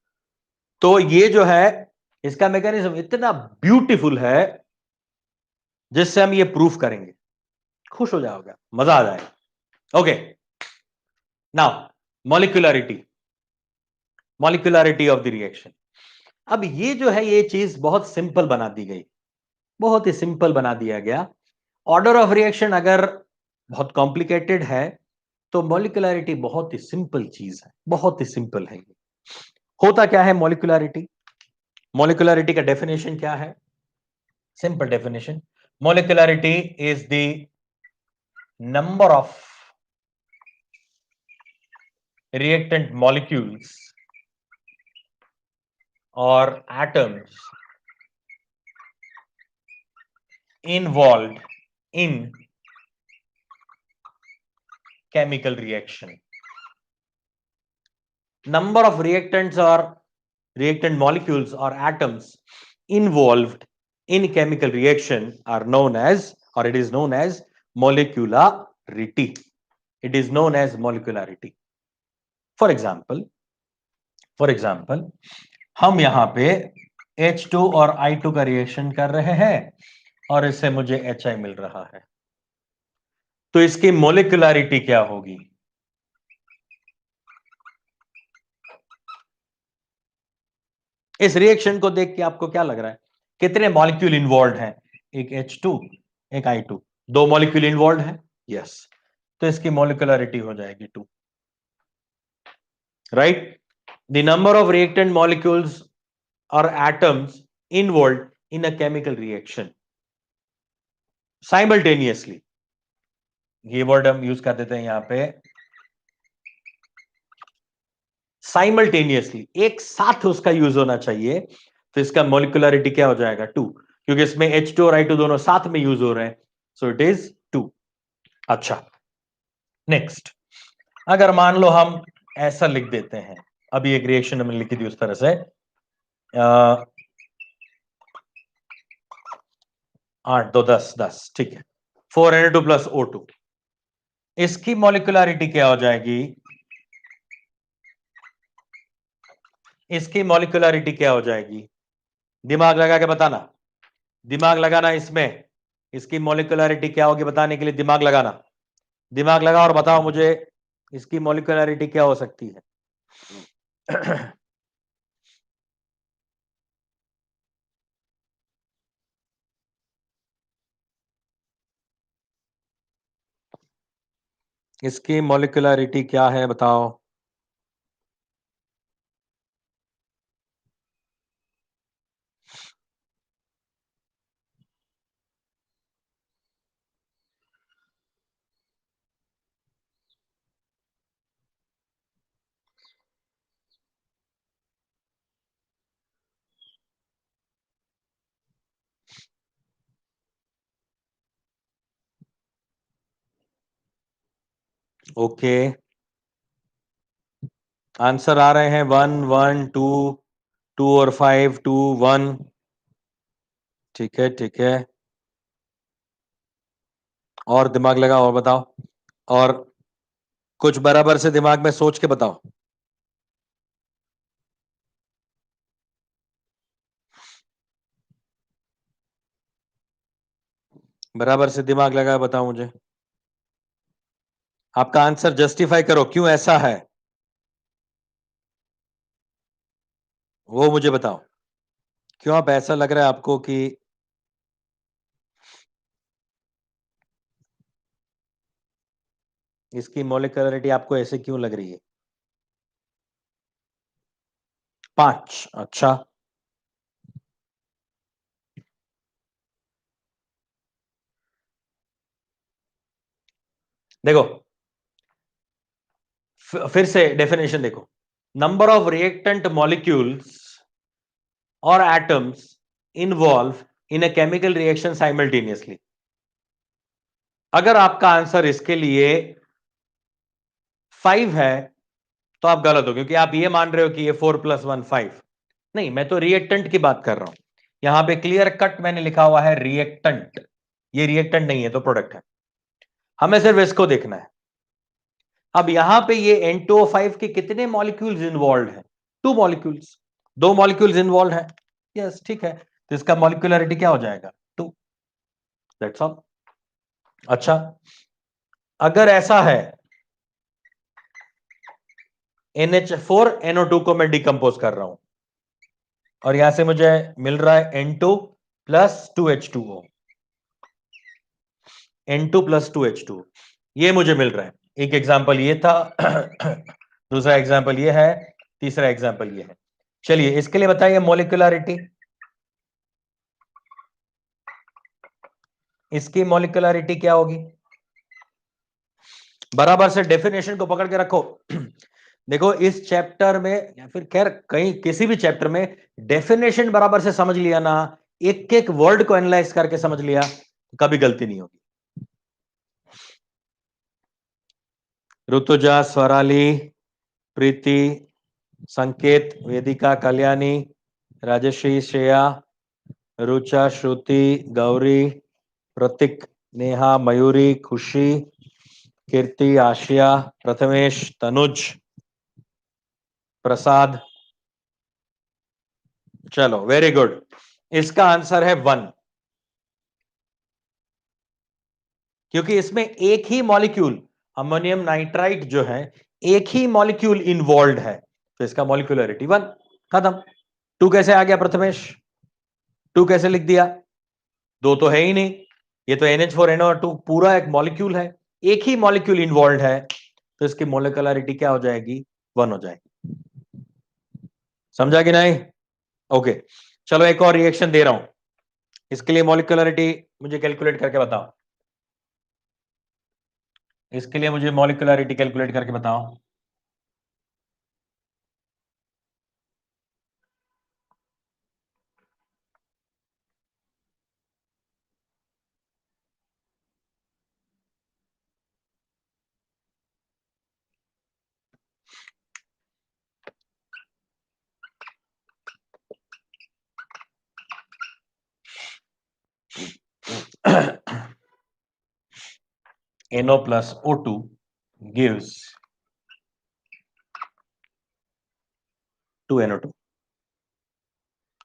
तो ये जो है, इसका मैकेनिज्म इतना ब्यूटीफुल है जिससे हम ये प्रूफ करेंगे, खुश हो जाओगे, मजा आ जाएगा। Okay, now molecularity, molecularity of the reaction. अब ये जो है, ये चीज बहुत सिंपल बना दी गई, बहुत ही सिंपल बना दिया गया। ऑर्डर ऑफ रिएक्शन अगर बहुत कॉम्प्लिकेटेड है तो मॉलिक्यूलरिटी बहुत ही सिंपल चीज है, बहुत ही सिंपल है। ये होता क्या है मॉलिक्यूलरिटी? मॉलिक्यूलरिटी का डेफिनेशन क्या है? Simple definition, molecularity is the number of reactant molecules or atoms involved in chemical reaction. Number of reactants or reactant molecules or atoms involved in chemical reaction are known as, or it is known as molecularity. It is known as molecularity. For example, हम यहां पे H2 और I2 का reaction कर रहे हैं और इससे मुझे HI मिल रहा है, तो इसकी मोलिकुलरिटी क्या होगी? इस रिएक्शन को देख के आपको क्या लग रहा है, कितने मॉलिक्यूल इन्वॉल्व हैं? एक H2, एक I2, दो मॉलिक्यूल इन्वॉल्व हैं। यस, तो इसकी मोलिकुलरिटी हो जाएगी 2, right? The number of reactant molecules और atoms involve in a chemical reaction simultaneously, ये वर्ड हम यूज कर देते हैं यहां पे, साइमल्टेनियसली, एक साथ उसका यूज होना चाहिए। तो इसका मोलिकुलरिटी क्या हो जाएगा? 2, क्योंकि इसमें H2 और I2 दोनों साथ में यूज हो रहे हैं, सो इट इज 2। अच्छा, नेक्स्ट, अगर मान लो हम ऐसा लिख देते हैं, अभी एक रिएक्शन हमने लिखी थी उस तरह से, 8 2 10 10, ठीक है, 4Na2 प्लस O2, इसकी मोलिकुलरिटी क्या हो जाएगी? इसकी मोलिकुलरिटी क्या हो जाएगी? दिमाग लगा के बताना, दिमाग लगाना इसमें, इसकी मोलिकुलरिटी क्या होगी बताने के लिए दिमाग लगाना, दिमाग लगा और बताओ मुझे इसकी मोलिकुलरिटी क्या हो सकती है। इसकी मोलिकुलरिटी क्या है बताओ? ओके, आंसर आ रहे हैं 1 1 2, 2 और 5, 2, 1। ठीक है, ठीक है। और दिमाग लगाओ और बताओ। और कुछ बराबर से दिमाग में सोच के बताओ। बराबर से दिमाग लगा बताओ मुझे। आपका आंसर जस्टिफाई करो, क्यों ऐसा है वो मुझे बताओ। क्यों आप ऐसा लग रहा है आपको कि इसकी मॉलिक्यूलरिटी आपको ऐसे क्यों लग रही है? 5। अच्छा, देखो फिर से डेफिनेशन देखो। नंबर ऑफ रिएक्टेंट मॉलिक्यूल्स और atoms involve in a chemical reaction simultaneously. अगर आपका आंसर इसके लिए 5 है तो आप गलत हो, क्योंकि आप ये मान रहे हो कि ये 4+1 5। नहीं, मैं तो रिएक्टेंट की बात कर रहा हूं। यहां पे क्लियर कट मैंने लिखा हुआ है रिएक्टेंट। ये रिएक्टेंट नहीं है तो प्रोडक्ट है। हमें सिर्फ इसको देखना है। अब यहां पे ये N2O5 के कितने मॉलिक्यूल्स इन्वॉल्व हैं? 2 मॉलिक्यूल्स। 2 मॉलिक्यूल्स इन्वॉल्व है। यस, ठीक है। तो इसका मॉलिक्यूलरिटी क्या हो जाएगा? 2। That's all. अच्छा, अगर ऐसा है, NH4NO2 को मैं डिकम्पोज कर रहा हूं और यहां से मुझे मिल रहा है N2 plus 2H2O। N2 plus 2H2, ये मुझे मिल रहा है। एक एग्जाम्पल ये था दूसरा एग्जाम्पल ये है, तीसरा एग्जाम्पल ये है। चलिए इसके लिए बताइए मॉलिक्यूलरिटी। इसकी मॉलिक्यूलरिटी क्या होगी? बराबर से डेफिनेशन को पकड़ के रखो। देखो इस चैप्टर में या फिर खैर कहीं किसी भी चैप्टर में डेफिनेशन बराबर से समझ लिया ना, एक एक वर्ड को एनालाइज करके समझ लिया, कभी गलती नहीं होगी। ऋतुजा, स्वराली, प्रीति, संकेत, वेदिका, कल्याणी, राजश्री, श्रेया, रुचा, श्रुति, गौरी, प्रतीक, नेहा, मयूरी, खुशी, कीर्ति, आशिया, प्रथमेश, तनुज, प्रसाद। चलो वेरी गुड। इसका आंसर है 1, क्योंकि इसमें एक ही मॉलिक्यूल अमोनियम नाइट्राइट जो है, एक ही मॉलिक्यूल इन्वॉल्व है, तो इसका मॉलिक्यूलरिटी 1। खत्म। 2 कैसे आ गया प्रथमेश? 2 कैसे लिख दिया? 2 तो है ही नहीं। ये तो NH4NO2 पूरा एक मॉलिक्यूल है, एक ही मॉलिक्यूल इन्वॉल्व है, तो इसकी मॉलिक्यूलरिटी क्या हो जाएगी? 1 हो जाएगी। समझा कि नहीं? ओके, चलो एक और रिएक्शन दे रहा हूं। इसके लिए मॉलिक्यूलरिटी मुझे कैलकुलेट करके बताओ। इसके लिए मुझे मॉलिक्यूलरिटी कैलकुलेट करके बताओ। NO plus O2 gives 2NO2.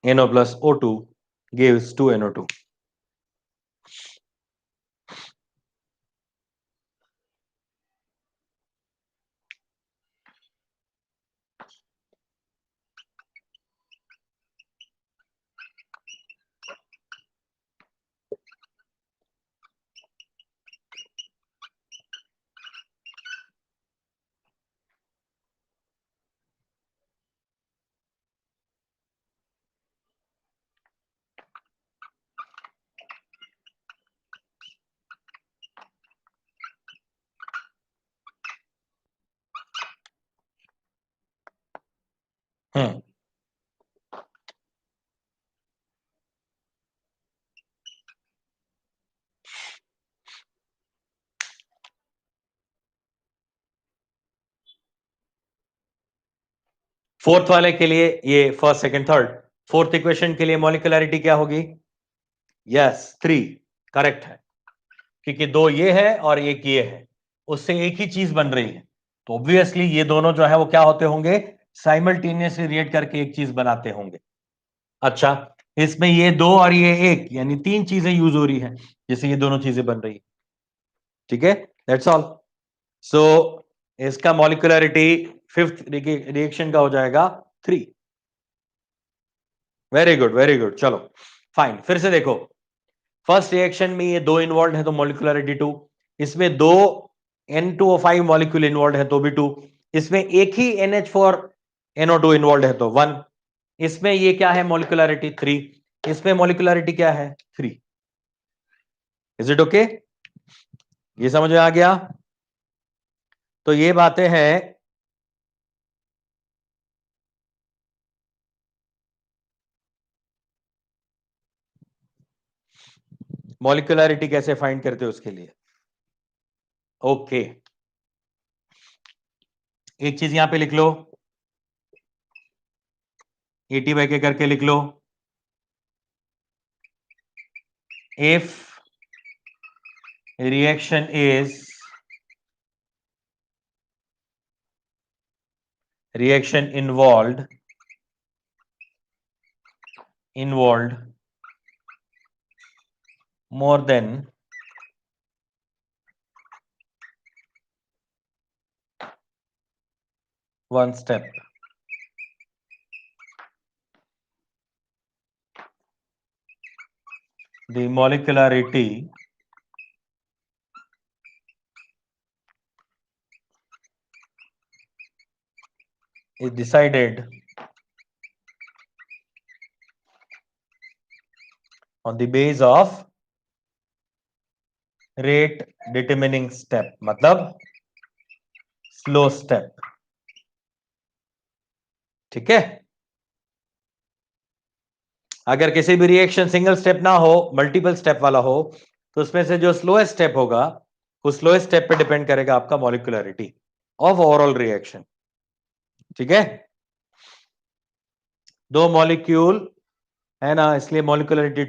NO plus O2 gives 2NO2. Fourth वाले के लिए ये first second third, fourth equation के लिए मॉलिक्युलरिटी क्या होगी? यस 3, करेक्ट है, क्योंकि दो ये है और एक ये है, उससे एक ही चीज बन रही है, तो ऑब्वियसली ये दोनों जो है वो क्या होते होंगे? साइमल्टेनियसली रिएक्ट करके एक चीज बनाते होंगे। अच्छा, इसमें ये दो और ये एक, यानी तीन चीजें यूज हो रही हैं, जैसे ये दोनों चीजें बन रही है। ठीक है, दैट्स ऑल। सो इसका मॉलिक्युलरिटी फिफ्थ रिएक्शन का हो जाएगा 3। Very good, very good. चलो फाइन, फिर से देखो, फर्स्ट रिएक्शन में ये दो इन्वॉल्व है तो मॉलिक्युलरिटी 2, इसमें दो N2O5 मॉलिक्यूल इन्वॉल्व है तो भी 2, इसमें एक ही NH4NO2 इन्वॉल्व है तो 1, इसमें ये क्या है? मॉलिक्युलरिटी 3, इसमें मॉलिक्युलरिटी क्या है? 3। Is it okay? ये समझ में आ गया? तो ये बातें हैं। मॉलिक्युलरिटी कैसे फाइंड करते हो उसके लिए? ओके, एक चीज यहां पे लिख लो, AT/K करके लिख लो। If reaction is reaction involved more than one step, the molecularity is decided on the base of rate determining step, मतलब स्लो स्टेप। ठीक है, अगर किसी भी रिएक्शन सिंगल स्टेप ना हो, मल्टीपल स्टेप वाला हो, तो उसमें से जो स्लोएस्ट स्टेप होगा, उस स्लोएस्ट स्टेप पे डिपेंड करेगा आपका मॉलिक्युलरिटी ऑफ ओवरऑल रिएक्शन। ठीक है, दो मॉलिक्यूल है ना, इसलिए मॉलिक्युलरिटी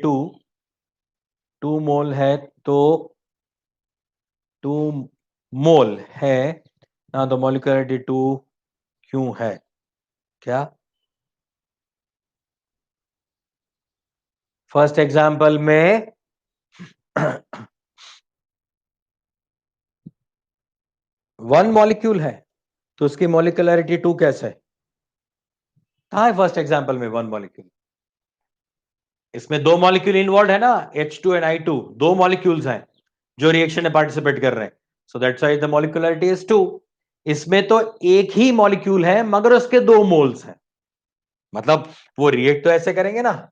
2 मोल है, तो 2 मोल है ना, तो मॉलिक्युलरिटी 2 क्यों है? क्या फर्स्ट एग्जांपल में 1 मॉलिक्यूल है, तो उसकी मॉलिक्युलरिटी 2 कैसे है? कहां है फर्स्ट एग्जांपल में 1 मॉलिक्यूल? इसमें दो मॉलिक्यूल इन्वॉल्व है ना, H2 एंड I2, दो मॉलिक्यूल्स हैं जो रिएक्शन में पार्टिसिपेट कर रहे हैं, so that's why the molecularity is 2। इसमें तो एक ही मॉलिक्यूल है मगर उसके दो मोल्स हैं, मतलब वो रिएक्ट तो ऐसे करेंगे ना,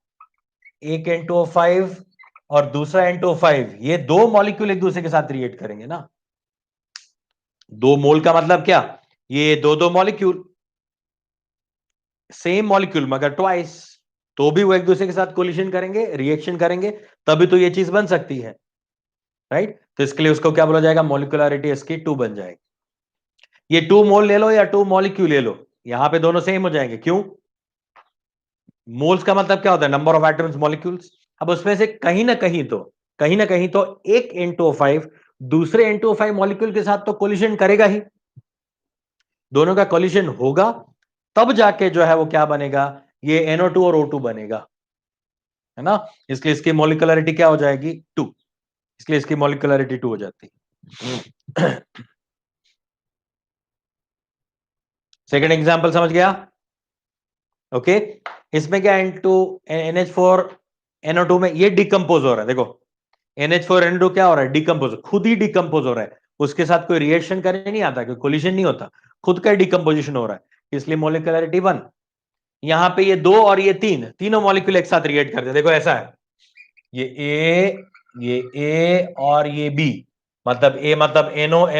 एक N2O5 और दूसरा N2O5, ये दो मॉलिक्यूल एक दूसरे के साथ रिएक्ट करेंगे ना। दो मोल का मतलब क्या? ये दो दो मॉलिक्यूल, सेम मॉलिक्यूल मगर ट्वाइस, तो भी वो एक दूसरे के साथ कोलिशन करेंगे, रिएक्शन करेंगे, तभी तो ये चीज बन सकती है, राइट? तो इसके लिए उसको क्या बोला जाएगा? मॉलिक्युलरिटी इसकी 2 बन जाएगी। ये 2 मोल ले लो या 2 मॉलिक्यूल ले लो, यहां पे दोनों सेम हो जाएंगे। क्यों? मोल्स का मतलब क्या होता है? Number of atoms molecules. अब उसमें से कहीं ना कहीं तो एक N2O5 दूसरे N2O5 मॉलिक्यूल के साथ तो कोलिशन करेगा ही, दोनों का कोलिशन होगा, तब जाके जो है वो क्या बनेगा? ये NO2 और O2 बनेगा, है ना? इसलिए इसकी मॉलिक्युलरिटी क्या हो जाएगी? 2। इसलिए इसकी मॉलिक्युलरिटी 2 हो जाती है। सेकेंड एग्जाम्पल समझ गया? ओके, इसमें क्या NH4NO2 में ये डिकम्पोज हो रहा है, देखो NH4NO2 क्या हो रहा है? डिकम्पोज, खुद ही डिकम्पोज हो रहा है, उसके साथ कोई रिएक्शन करने नहीं आता, कोई कोलिशन नहीं होता, खुद का डिकम्पोजिशन हो रहा है, इसलिए मॉलिक्युलरिटी 1। यहां पे ये दो और ये तीनों मॉलिक्यूल एक साथ रिएक्ट करते हैं, देखो ऐसा है, ये ए और ये बी, मतलब ए मतलब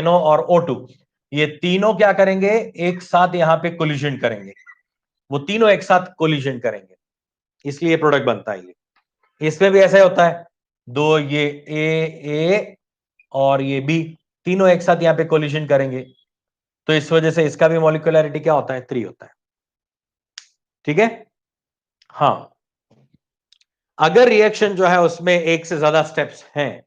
NO और O2, ये तीनों क्या करेंगे? एक साथ यहां पे कोलिशन करेंगे, वो तीनों एक साथ कोलिशन करेंगे, इसलिए प्रोडक्ट बनता है। ये इसमें भी ऐसा ही होता है, दो ये ए और ये बी, तीनों एक साथ यहां पे कोलिशन करेंगे, तो इस वजह से इसका भी मॉलिक्युलरिटी क्या होता है? 3 होता है। ठीक है। हाँ, अगर रिएक्शन जो है उसमें एक से ज्यादा स्टेप्स हैं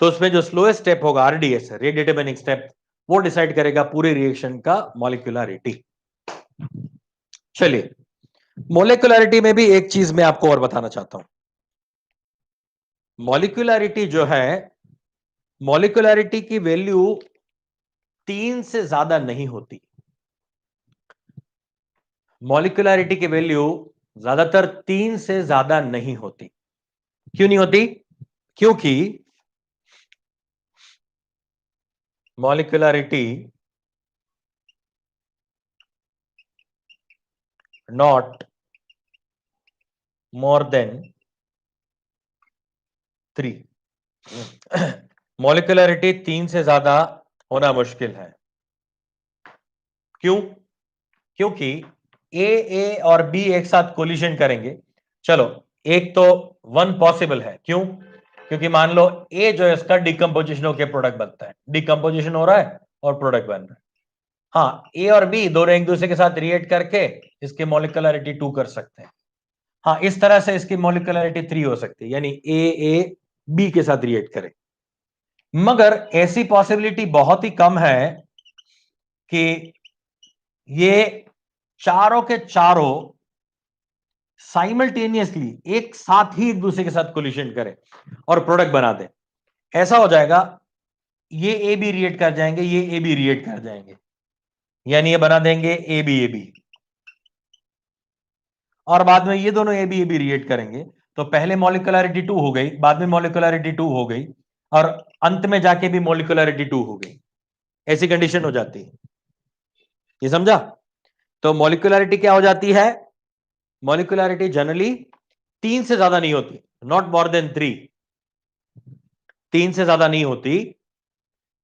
तो उसमें जो स्लोएस्ट स्टेप होगा आरडीएस, रेट डिटरमिनिंग स्टेप, वो डिसाइड करेगा पूरे रिएक्शन का मॉलिक्यूलरिटी। चलिए, मोलिकुलरिटी में भी एक चीज मैं आपको और बताना चाहता हूं। मॉलिक्यूलरिटी जो है, मॉलिक्यूलरिटी की वैल्यू 3 से ज्यादा नहीं होती। मॉलिक्यूलरिटी की वैल्यू ज्यादातर 3 से ज्यादा नहीं होती। क्यों नहीं होती? क्योंकि molecularity not more than 3। Molecularity 3 से ज्यादा होना मुश्किल है। क्यों? क्योंकि ए और बी एक साथ कोलिजन करेंगे। चलो, एक तो 1 पॉसिबल है। क्यों? क्योंकि मान लो ए जो है इसका डिकम्पोजिशन होकर प्रोडक्ट बनता है, डिकम्पोजिशन हो रहा है और प्रोडक्ट बन रहा है। हाँ, ए और बी दोनों एक दूसरे के साथ रिएक्ट करके इसकी मॉलिक्यूलरिटी 2 कर सकते हैं। हाँ, इस तरह से इसकी मॉलिक्यूलरिटी 3 हो सकती है, यानी ए बी के साथ रिएक्ट करे। मगर ऐसी पॉसिबिलिटी बहुत ही कम है कि ये चारों के चारों साइमल्टेनियसली एक साथ ही एक दूसरे के साथ कोलिशन करें और प्रोडक्ट बना दें। ऐसा हो जाएगा, ये ए बी रिएक्ट कर जाएंगे, ये ए बी रिएक्ट कर जाएंगे, यानी ये बना देंगे ए बी और बाद में ये दोनों ए बी रिएक्ट करेंगे। तो पहले मॉलिक्यूलरिटी 2 हो गई, बाद में मॉलिक्यूलरिटी 2 हो गई और अंत में जाके भी मॉलिक्यूलरिटी 2 हो गई। ऐसी कंडीशन हो जाती है। ये समझा? तो मॉलिक्यूलरिटी क्या हो जाती है? मॉलिक्यूलरिटी जनरली 3 से ज्यादा नहीं होती, नॉट मोर देन 3। 3 से ज्यादा नहीं होती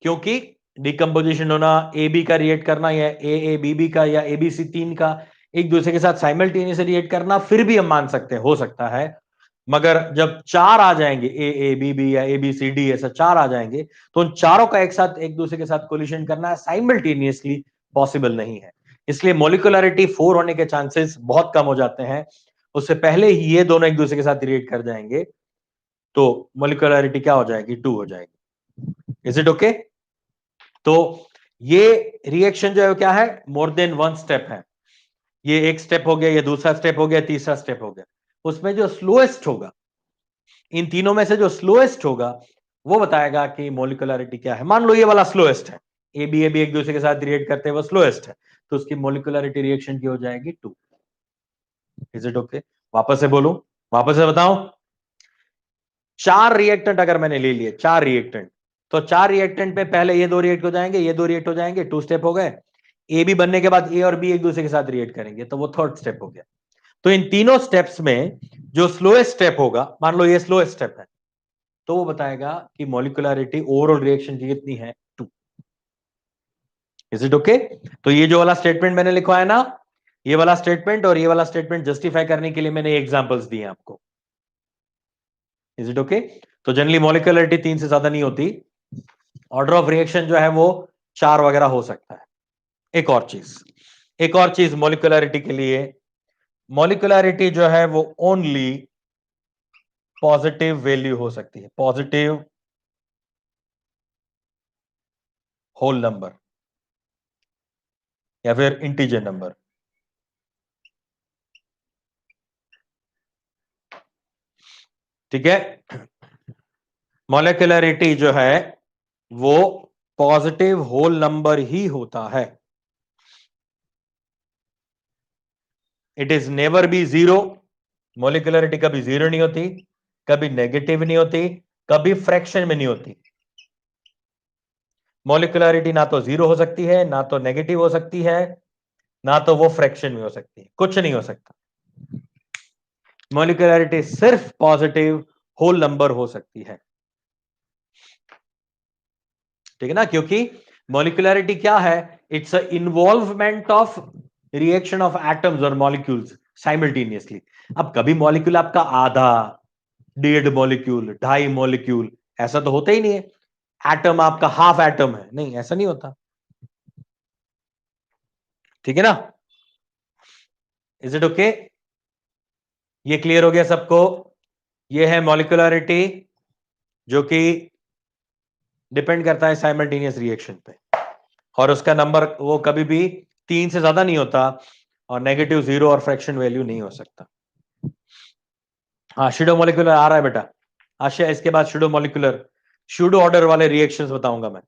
क्योंकि डिकम्पोजिशन होना, ए बी का रिएक्ट करना या ए बी बी का या ए बी सी 3 का एक दूसरे के साथ साइमल्टेनियसली रिएक्ट करना, फिर भी हम मान सकते हैं, हो सकता है। मगर जब 4 आ जाएंगे, ए बी बी या ए बी सी डी, ऐसा 4 आ जाएंगे, तो उन चारों का एक साथ एक दूसरे के साथ कोलिशन करना साइमल्टेनियसली पॉसिबल नहीं है। इसलिए मोलिकुलरिटी 4 होने के चांसेस बहुत कम हो जाते हैं। उससे पहले ही ये दोनों एक दूसरे के साथ रिएक्ट कर जाएंगे तो मोलिकुलरिटी क्या हो जाएगी? 2 हो जाएगी। Is it okay? तो ये रिएक्शन जो है क्या है? मोर देन 1 स्टेप है। ये एक स्टेप हो गया, ये दूसरा स्टेप हो गया, तीसरा स्टेप हो गया। उसमें जो स्लोएस्ट होगा, इन तीनों में से जो स्लोएस्ट होगा वो बताएगा कि मोलिकुलरिटी क्या है। मान लो ये वाला स्लोएस्ट है, ए बी एक दूसरे के साथ रिएक्ट करते हैं, वो स्लोएस्ट है, तो उसकी मोलिकुलरिटी रिएक्शन की हो जाएगी 2। Is it okay? वापस से बोलूं, वापस से बताऊं। 4 रिएक्टेंट अगर मैंने ले लिए, 4 रिएक्टेंट, तो 4 रिएक्टेंट पे पहले ये 2 रिएक्ट हो जाएंगे, ये 2 रिएक्ट हो जाएंगे, 2 स्टेप हो गए। ए बी बनने के बाद ए और बी एक दूसरे के साथ रिएक्ट करेंगे, तो वो 3rd स्टेप हो गया। तो इन तीनों स्टेप्स में जो स्लोएस्ट स्टेप होगा, मान लो ये स्लोएस्ट स्टेप है, तो वो बताएगा कि मॉलिक्यूलरिटी ओवरऑल रिएक्शन की कितनी है? 2। Is it okay? तो ये जो वाला स्टेटमेंट मैंने लिखवाया ना, ये वाला स्टेटमेंट और ये वाला स्टेटमेंट जस्टिफाई करने के लिए मैंने एग्जांपल्स दिए आपको। Is it okay? तो जनरली मॉलिक्यूलरिटी 3 से ज्यादा नहीं होती, ऑर्डर ऑफ रिएक्शन जो है वो 4 वगैरह हो सकता है। एक और चीज मॉलिक्यूलरिटी के लिए, मॉलिक्यूलरिटी जो है वो ओनली पॉजिटिव वैल्यू हो सकती है, पॉजिटिव होल नंबर या फिर इंटीजर नंबर। ठीक है? मॉलिक्यूलरिटी जो है वो पॉजिटिव होल नंबर ही होता है। It is never be zero. Molecularity कभी जीरो नहीं होती, कभी नेगेटिव नहीं होती, कभी फ्रैक्शन में नहीं होती। मॉलिक्यूलरिटी ना तो जीरो हो सकती है, ना तो नेगेटिव हो सकती है, ना तो वो फ्रैक्शन में हो सकती है, कुछ नहीं हो सकता। मॉलिक्यूलरिटी सिर्फ पॉजिटिव होल नंबर हो सकती है। ठीक है ना? क्योंकि मॉलिक्यूलरिटी क्या है? It's a involvement of reaction of atoms और मॉलिक्यूल्स साइमल्टेनियसली। अब कभी मॉलिक्यूल आपका आधा, 1.5 मॉलिक्यूल, 2.5 मॉलिक्यूल, ऐसा तो होता ही नहीं है। एटम आपका हाफ एटम है, नहीं, ऐसा नहीं होता। ठीक है ना? Is it okay? ये क्लियर हो गया सबको? ये है मॉलिक्युलरिटी जो कि डिपेंड करता है साइमल्टेनियस रिएक्शन पे, और उसका नंबर वो कभी भी 3 से ज्यादा नहीं होता, और नेगेटिव 0 और फ्रैक्शन वैल्यू नहीं हो सकता। हाँ, शूडो मॉलिक्यूलर आ रहा है बेटा। आशा, इसके बाद शूडो मॉलिक्यूलर शूडो ऑर्डर वाले रिएक्शंस बताऊंगा मैं,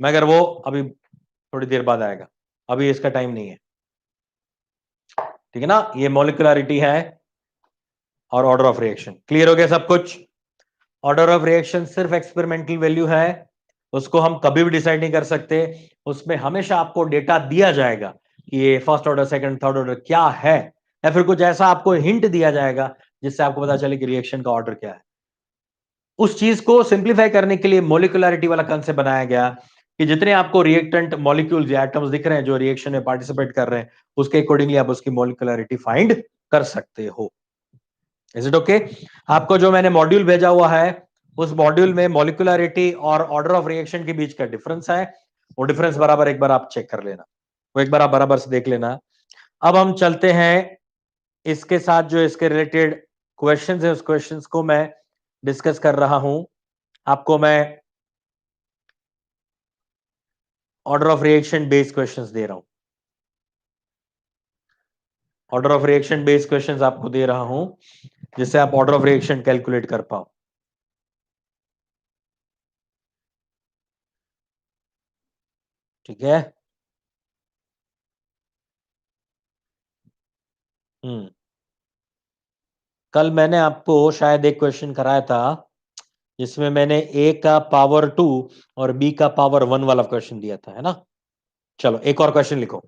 मगर वो अभी थोड़ी देर बाद आएगा, अभी इसका टाइम नहीं है। ठीक है ना? ये मॉलिक्युलरिटी है और ऑर्डर ऑफ रिएक्शन। क्लियर हो गया सब कुछ? ऑर्डर ऑफ रिएक्शन सिर्फ एक्सपेरिमेंटल वैल्यू है, उसको हम कभी भी डिसाइड नहीं कर सकते। उसमें हमेशा आपको डेटा दिया जाएगा कि ये first order, second, third order क्या है, या फिर कुछ ऐसा आपको हिंट दिया जाएगा जिससे आपको पता चले कि रिएक्शन का ऑर्डर क्या है। उस चीज को सिंप्लीफाई करने के लिए मॉलिक्युलरिटी वाला कंसेप्ट बनाया गया कि जितने आपको रिएक्टेंट मॉलिक्यूल्स या एटम्स दिख रहे हैं जो रिएक्शन में पार्टिसिपेट कर रहे हैं, उसके अकॉर्डिंगली आप उसकी मॉलिक्युलरिटी फाइंड कर सकते हो। Is it okay? आपको जो मैंने मॉड्यूल भेजा हुआ है, उस मॉड्यूल में मॉलिक्युलरिटी और ऑर्डर ऑफ रिएक्शन के बीच का डिफरेंस है, वो डिफरेंस बराबर एक बार आप चेक कर लेना, वो एक बार आप बराबर से देख लेना। अब हम चलते हैं इसके साथ, जो इसके रिलेटेड क्वेश्चंस है उस क्वेश्चंस को मैं डिस्कस कर रहा हूं। आपको मैं order of reaction based questions दे रहा हूं, order of reaction based questions आपको दे रहा हूं, जिससे आप ऑर्डर ऑफ रिएक्शन कैलकुलेट कर पाओ। ठीक है? कल मैंने आपको शायद एक क्वेश्चन कराया था जिसमें मैंने ए का पावर 2 और बी का पावर 1 वाला क्वेश्चन दिया था, है ना? चलो एक और क्वेश्चन लिखो।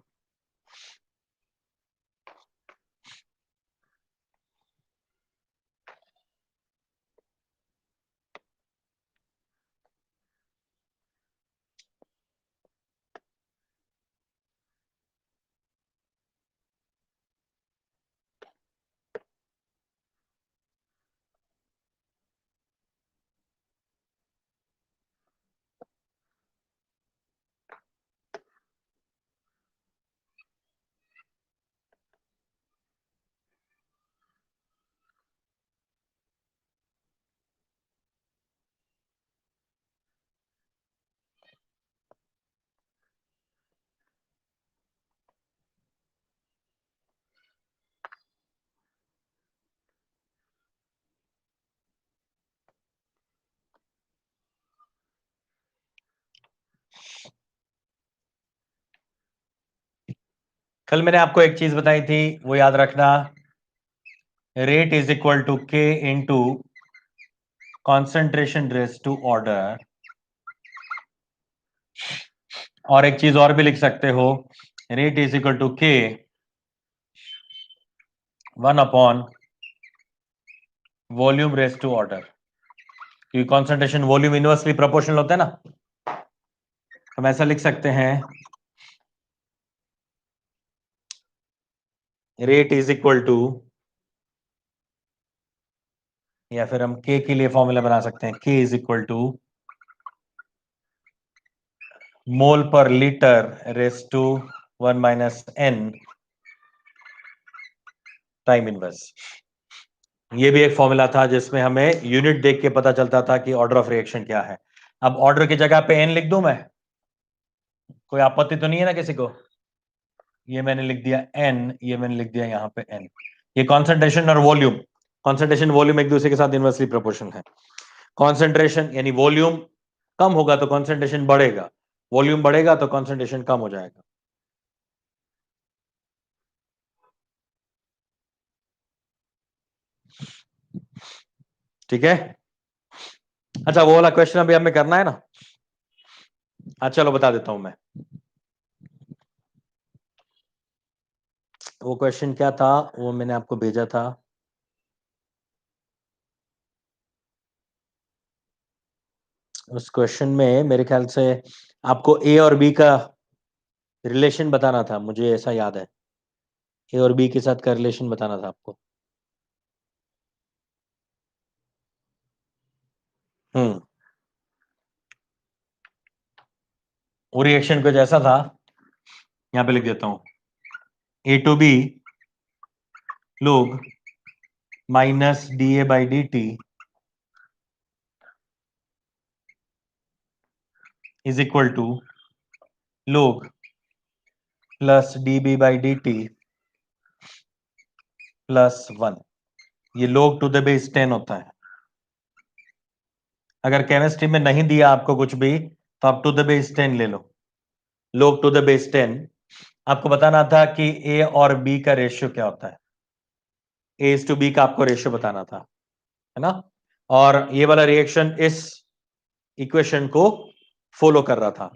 कल मैंने आपको एक चीज बताई थी, वो याद रखना, rate is equal to K into concentration raise to order. और एक चीज और भी लिख सकते हो, rate is equal to K 1 upon volume raise to order, क्योंकि कॉन्सेंट्रेशन वॉल्यूम इनवर्सली प्रोपोर्शनल होता है ना। हम ऐसा लिख सकते हैं, रेट इज इक्वल टू, या फिर हम के के लिए फॉर्मूला बना सकते हैं, के इज इक्वल टू मोल पर litre raise to 1 minus N time inverse. ये भी एक फॉर्मूला था जिसमें हमें यूनिट देख के पता चलता था कि ऑर्डर ऑफ रिएक्शन क्या है। अब ऑर्डर की जगह पे एन लिख दूं मैं, कोई आपत्ति तो नहीं है ना किसी को? ये मैंने लिख दिया एन, ये मैंने लिख दिया यहां पे एन। ये कॉन्सेंट्रेशन और वॉल्यूम, कॉन्सेंट्रेशन वॉल्यूम एक दूसरे के साथ इनवर्सली प्रोपोर्शनल है। कॉन्सेंट्रेशन यानी वॉल्यूम कम होगा तो कॉन्सेंट्रेशन बढ़ेगा, वॉल्यूम बढ़ेगा तो कॉन्सेंट्रेशन कम हो जाएगा। ठीक है? अच्छा, वो वाला क्वेश्चन अभी हमें करना है ना? हाँ चलो बता देता हूं मैं। वो क्वेश्चन क्या था, वो मैंने आपको भेजा था। उस क्वेश्चन में मेरे ख्याल से आपको ए और बी का रिलेशन बताना था, मुझे ऐसा याद है। ए और बी के साथ का रिलेशन बताना था आपको। हम्म। वो रिएक्शन कुछ ऐसा था, यहां पे लिख देता हूं, A to B log minus D A by D T is equal to log plus D B by D T plus 1। ये log टू द बेस 10 होता है। अगर केमिस्ट्री में नहीं दिया आपको कुछ भी तो आप टू द बेस 10 ले लो। log टू द बेस 10 आपको बताना था कि ए और बी का रेशियो क्या होता है। ए टू बी का आपको रेशियो बताना था, है ना। और ये वाला रिएक्शन इस इक्वेशन को फॉलो कर रहा था,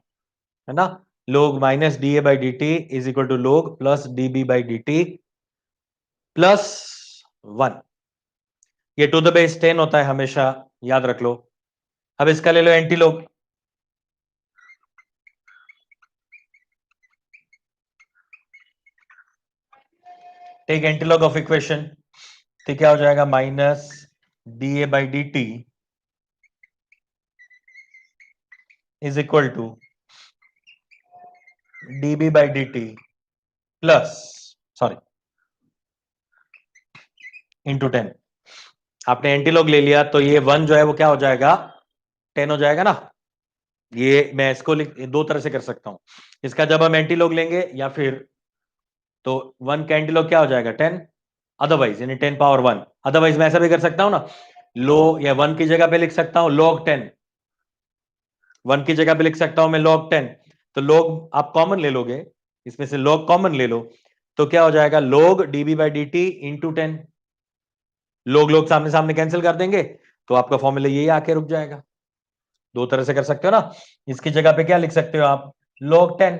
है ना। log minus D A by D T is equal to log plus D B by D T plus 1। ये टू द बेस 10 होता है हमेशा, याद रख लो। अब इसका ले लो anti log। Take anti log of equation, तो क्या हो जाएगा minus D A by D T is equal to D B by D T plus sorry into 10। आपने एंटी log ले लिया तो ये 1 जो है वो क्या हो जाएगा 10 हो जाएगा ना। ये मैं इसको दो तरह से कर सकता हूं। इसका जब हम एंटी log लेंगे या फिर तो 1 का एंटी log क्या हो जाएगा 10, अदरवाइज यानी 10 पावर 1। अदरवाइज मैं ऐसा भी कर सकता हूं ना, लो या 1 की जगह पे लिख सकता हूं log 10। 1 की जगह पे लिख सकता हूं मैं log 10। तो log आप कॉमन ले लोगे, इसमें से log कॉमन ले लो तो क्या हो जाएगा log db by D T into 10। लोग सामने सामने कैंसिल कर देंगे तो आपका फॉर्मूला यही आके रुक जाएगा। दो तरह से कर सकते हो ना। इसकी जगह पे क्या लिख सकते हो आप log 10।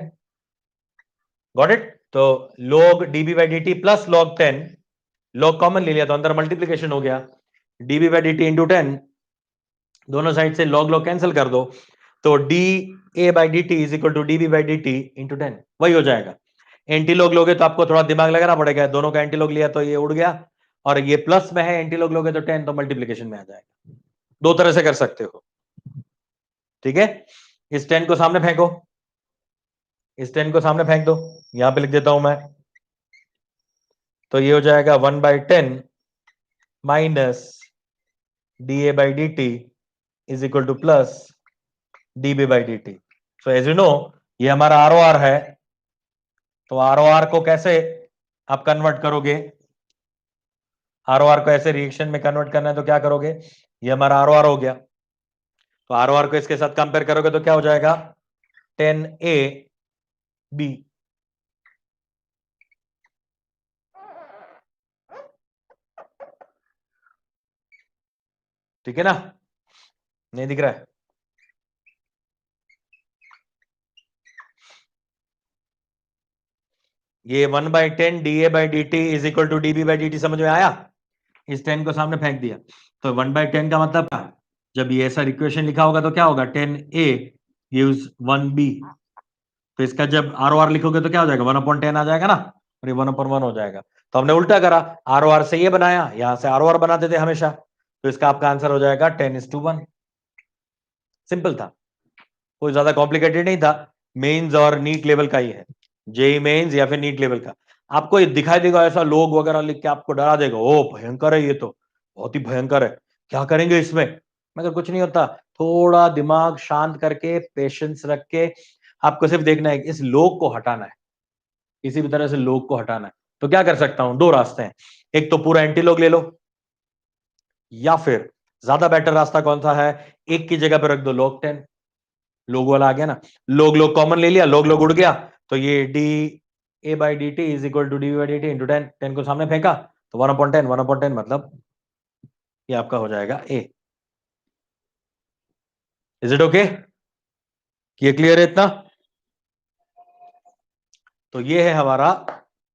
Got it. तो log db by D T plus log 10, log common ले लिया तो अंदर मल्टीप्लीकेशन हो गया, db by D T into 10, दोनों साइड से log log कैंसिल कर दो तो D A by D T is equal to D B by D T into 10, वही हो जाएगा। एंटी log लोगे तो आपको थोड़ा दिमाग लगाना पड़ेगा, दोनों का एंटी log लिया तो ये उड़ गया, और ये प्लस में है एंटी log लोगे तो 10 तो मल्टीप्लीकेशन में आ जाएगा। दो तरह से कर सकते हो, ठीक है। इस 10 को सामने फेंको, इस 10 को सामने फेंक दो, यहां पे लिख देता हूं मैं। तो ये हो जाएगा 1/10 minus D A by D T is equal to plus D B by D T. So as you know ये हमारा आर ओ आर है, तो आर ओ आर को कैसे आप कन्वर्ट करोगे, आर ओ आर को ऐसे रिएक्शन में कन्वर्ट करना है तो क्या करोगे, ये हमारा आर ओ आर हो गया, तो आर ओ आर को इसके साथ कंपेयर करोगे तो क्या हो जाएगा 10A B। ठीक है ना, नहीं दिख रहा है। ये 1/10 D A by D T is equal to D B by D T, समझ में आया। इस 10 को सामने फेंक दिया तो 1/10 का मतलब क्या, जब ये ऐसा इक्वेशन लिखा होगा तो क्या होगा 10A गिव्स 1B, तो इसका जब आर ओ आर लिखोगे तो क्या हो जाएगा 1/10 आ जाएगा ना, और ये 1/1 हो जाएगा। तो हमने उल्टा करा, आर ओ आर से ये बनाया, यहां से आर ओ आर बनाते थे हमेशा, तो इसका आपका आंसर हो जाएगा 10:1। सिंपल था, कोई ज्यादा कॉम्प्लिकेटेड नहीं था। मेंस और नीट लेवल का ही है, जेई मेंस या फिर नीट लेवल का। आपको ये दिखाई देगा ऐसा लोग वगैरह लिख के आपको डरा देगा, ओ भयंकर है ये तो, बहुत ही भयंकर है, क्या करेंगे इसमें, मगर कुछ नहीं होता। थोड़ा दिमाग शांत करके पेशेंस रख के आपको सिर्फ देखना है इस लोग को हटाना है, किसी भी तरह से लोग को हटाना है। तो क्या कर सकता हूं, दो रास्ते हैं, एक तो पूरा एंटी लोग ले लो, या फिर ज्यादा बेटर रास्ता कौन सा है, एक की जगह पर रख दो log 10। लोग वाला आ गया ना, लोग लोग कॉमन ले लिया, लोग लोग उड़ गया, तो ये D A by D T is equal to D by D T into 10, 10 को सामने फेंका तो 1/10, 1/10 मतलब ये आपका हो जाएगा ए। इज इट ओके, ये क्लियर है इतना। तो ये है हमारा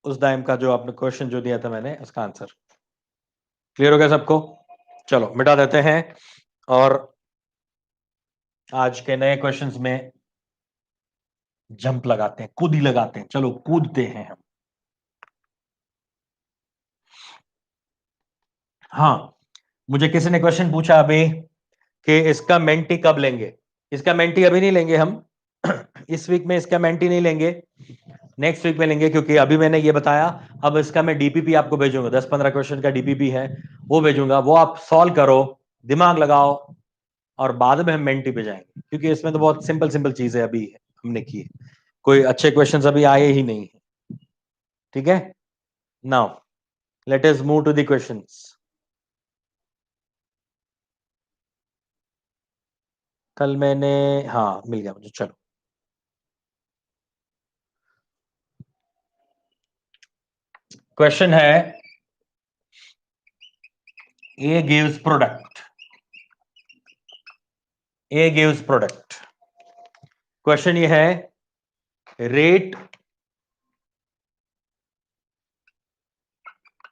उस टाइम का जो आपने क्वेश्चन जो दिया था मैंने, उसका आंसर। क्लियर हो गया सबको, चलो मिटा देते हैं और आज के नए क्वेश्चंस में जंप लगाते हैं, कूद ही लगाते हैं, चलो कूदते हैं हम। हाँ, मुझे किसी ने क्वेश्चन पूछा अभी कि इसका मेंटी कब लेंगे। इसका मेंटी अभी नहीं लेंगे हम इस वीक में इसका मेंटी नहीं लेंगे, नेक्स्ट वीक में लेंगे, क्योंकि अभी मैंने ये बताया। अब इसका मैं डीपीपी आपको भेजूंगा, 10-15 क्वेश्चन का डीपीपी है, वो भेजूंगा, वो आप सॉल्व करो, दिमाग लगाओ, और बाद में हम मेंटी पे जाएंगे, क्योंकि इसमें तो बहुत सिंपल सिंपल चीजें अभी हमने की है, कोई अच्छे क्वेश्चन अभी आए ही नहीं है। ठीक है, now let us move to the questions. कल मैंने, हाँ मिल गया मुझे, चलो। क्वेश्चन है, A gives product, A gives product. Question ये है,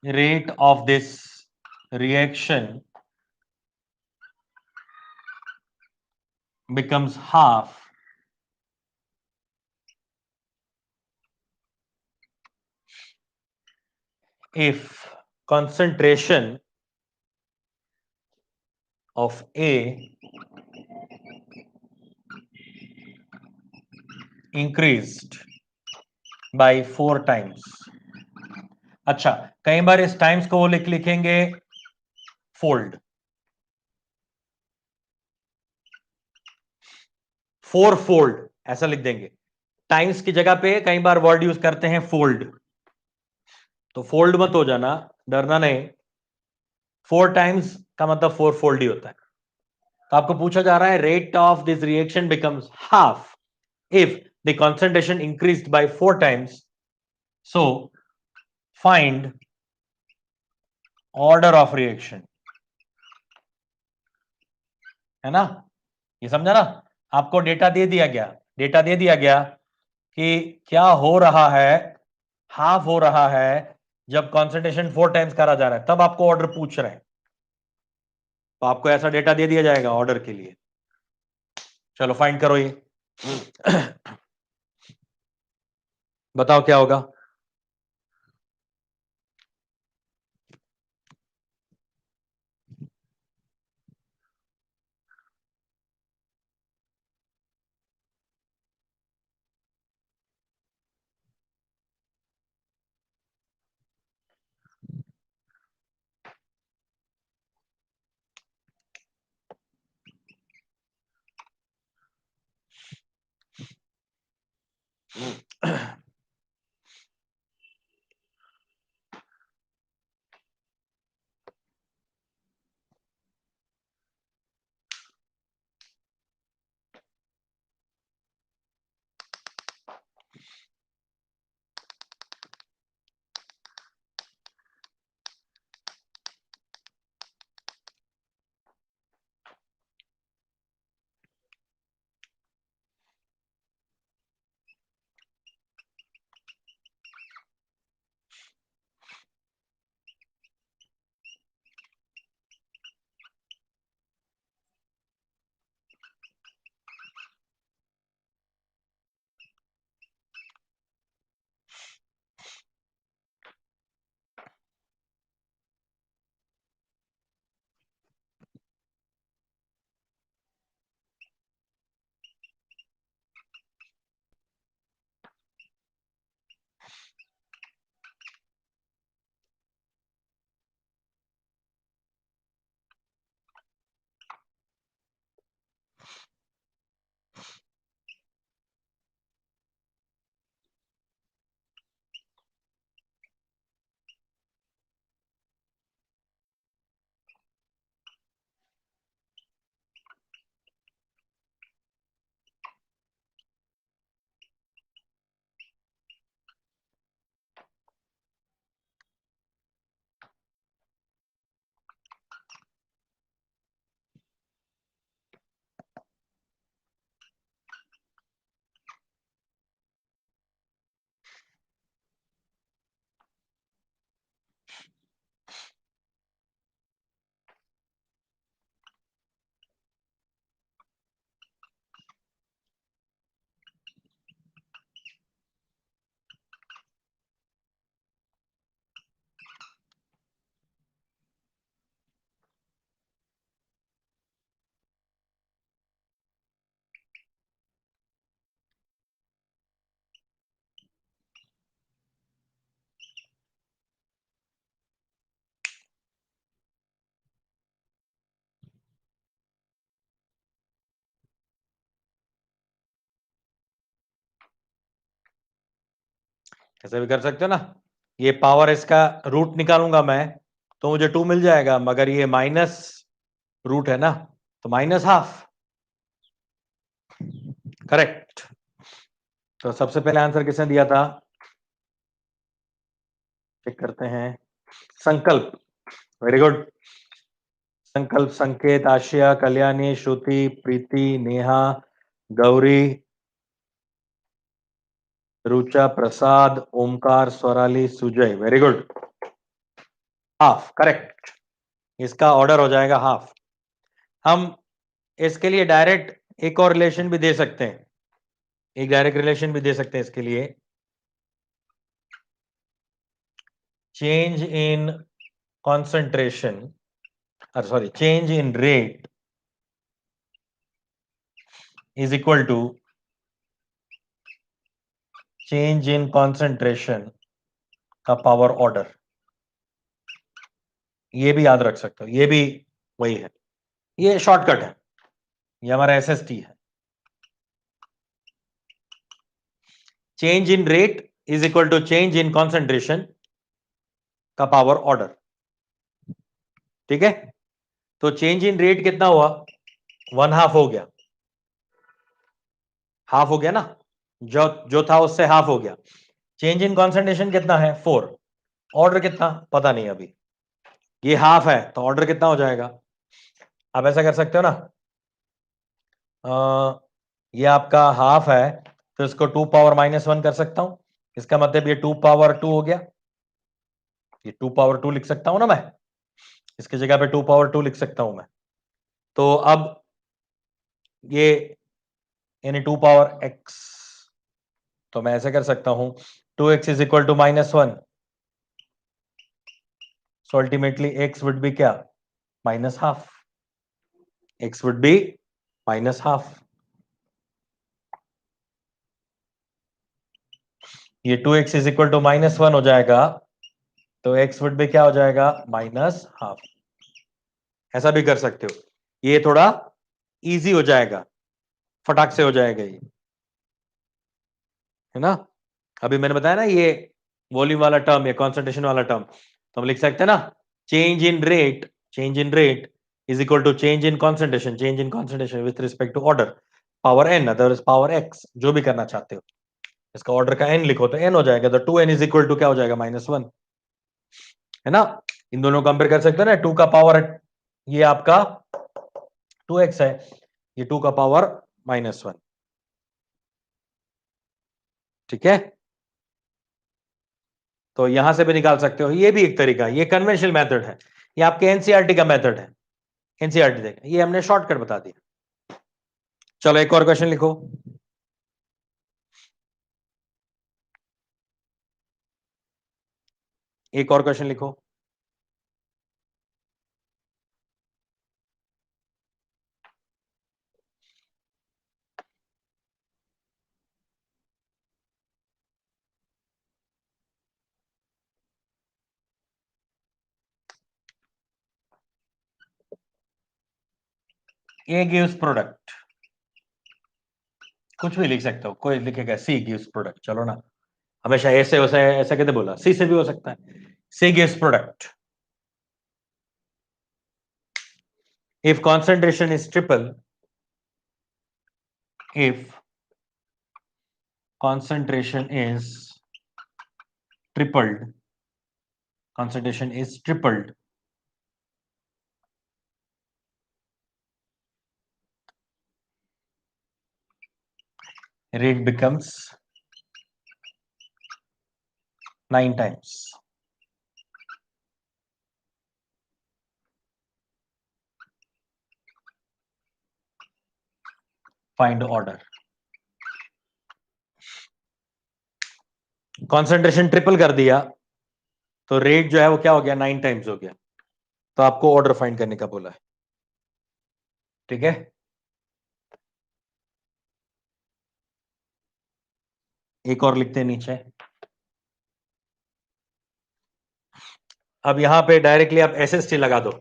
rate of this reaction becomes half if concentration of A increased by 4 times। अच्छा, कई बार इस टाइम्स को वो लिखेंगे फोल्ड, 4 फोल्ड ऐसा लिख देंगे। टाइम्स की जगह पे कई बार वर्ड यूज करते हैं फोल्ड, तो फोल्ड मत हो जाना, डरना नहीं। 4 टाइम्स का मतलब 4 फोल्ड ही होता है। तो आपको पूछा जा रहा है, rate of this reaction becomes half if the concentration increased by 4 times, so find order of reaction। है ना, ये समझा ना। आपको डेटा दे दिया गया, डेटा दे दिया गया कि क्या हो रहा है, हाफ हो रहा है जब कंसंट्रेशन 4 टाइम्स करा जा रहा है, तब आपको ऑर्डर पूछ रहे हैं। तो आपको ऐसा डेटा दे दिया जाएगा ऑर्डर के लिए। चलो फाइंड करो ये। बताओ क्या होगा। ऐसे भी कर सकते हो ना, ये पावर इसका रूट निकालूंगा मैं तो मुझे 2 मिल जाएगा, मगर ये माइनस रूट है ना, तो माइनस हाफ। करेक्ट। तो सबसे पहले आंसर किसने दिया था, चेक करते हैं। संकल्प, very good. Sankalp, Sanket, Aashiya, Kalyani, Shruti, Preeti, Neha, Gauri, Rucha, Prasad, Omkar, Swarali, Sujay, very good. Half, correct. इसका ऑर्डर हो जाएगा हाफ। हम इसके लिए डायरेक्ट एक और रिलेशन भी दे सकते हैं, एक डायरेक्ट रिलेशन भी दे सकते हैं इसके लिए। Change in concentration, or sorry, change in rate is equal to change in concentration का पावर ऑर्डर। ये भी याद रख सकते हो, ये भी वही है, ये शॉर्टकट है, ये हमारा एसएसटी है। Change in rate is equal to change in concentration का पावर ऑर्डर। ठीक है, तो चेंज इन रेट कितना हुआ, 1/2 हो गया, हाफ हो गया ना, जो जो था उससे हाफ हो गया। चेंज इन कॉन्सेंट्रेशन कितना है, 4। ऑर्डर कितना पता नहीं अभी, ये हाफ है तो ऑर्डर कितना हो जाएगा। आप ऐसा कर सकते हो ना, ये आपका हाफ है तो इसको 2 पावर -1 कर सकता हूं, इसका मतलब ये 2 पावर 2 हो गया, ये 2 पावर 2 लिख सकता हूं ना मैं, इसकी जगह पे 2 पावर 2 लिख सकता हूं मैं। तो अब ये यानी 2 पावर x, तो मैं ऐसे कर सकता हूं 2x is equal to -1, so ultimately x would be क्या, -1/2, x वुड बी -1/2। ये 2x इज इक्वल टू -1 हो जाएगा, तो x वुड बी क्या हो जाएगा, -1/2। ऐसा भी कर सकते हो, ये थोड़ा इजी हो जाएगा, फटाक से हो जाएगा ये, है ना। अभी मैंने बताया ना ये वॉल्यूम वाला टर्म या कॉन्सेंट्रेशन वाला टर्म, तो हम लिख सकते हैं ना, change in rate, change in rate is equal to change in concentration with respect to order power n, otherwise power x, जो भी करना चाहते हो। इसका ऑर्डर का n लिखो तो n हो जाएगा, तो 2n इज इक्वल टू क्या हो जाएगा, -1, है ना। इन दोनों कंपेयर कर सकते हो ना, 2 का पावर, ये आपका 2x है, ये 2 का पावर -1, ठीक है। तो यहां से भी निकाल सकते हो, ये भी एक तरीका है, ये कन्वेंशनल मेथड है, ये आपके एनसीईआरटी का मेथड है, एनसीईआरटी देखा, ये हमने शॉर्टकट बता दिया। चलो एक और क्वेश्चन लिखो। एक और क्वेश्चन लिखो। ए गिव्स प्रोडक्ट, कुछ भी लिख सकते हो, कोई लिखेगा सी गिव्स प्रोडक्ट, चलो ना, हमेशा ऐसे हो, ऐसा कहते बोला, सी से भी हो सकता है, C gives product if concentration is triple, if concentration is tripled, concentration is tripled, rate becomes 9 times. Find order. Concentration triple कर दिया तो रेट जो है वो क्या हो गया, 9 टाइम्स हो गया, तो आपको ऑर्डर फाइंड करने का बोला है, ठीक है। एक और लिखते हैं नीचे। अब यहां पे डायरेक्टली आप एसएसटी लगा दो,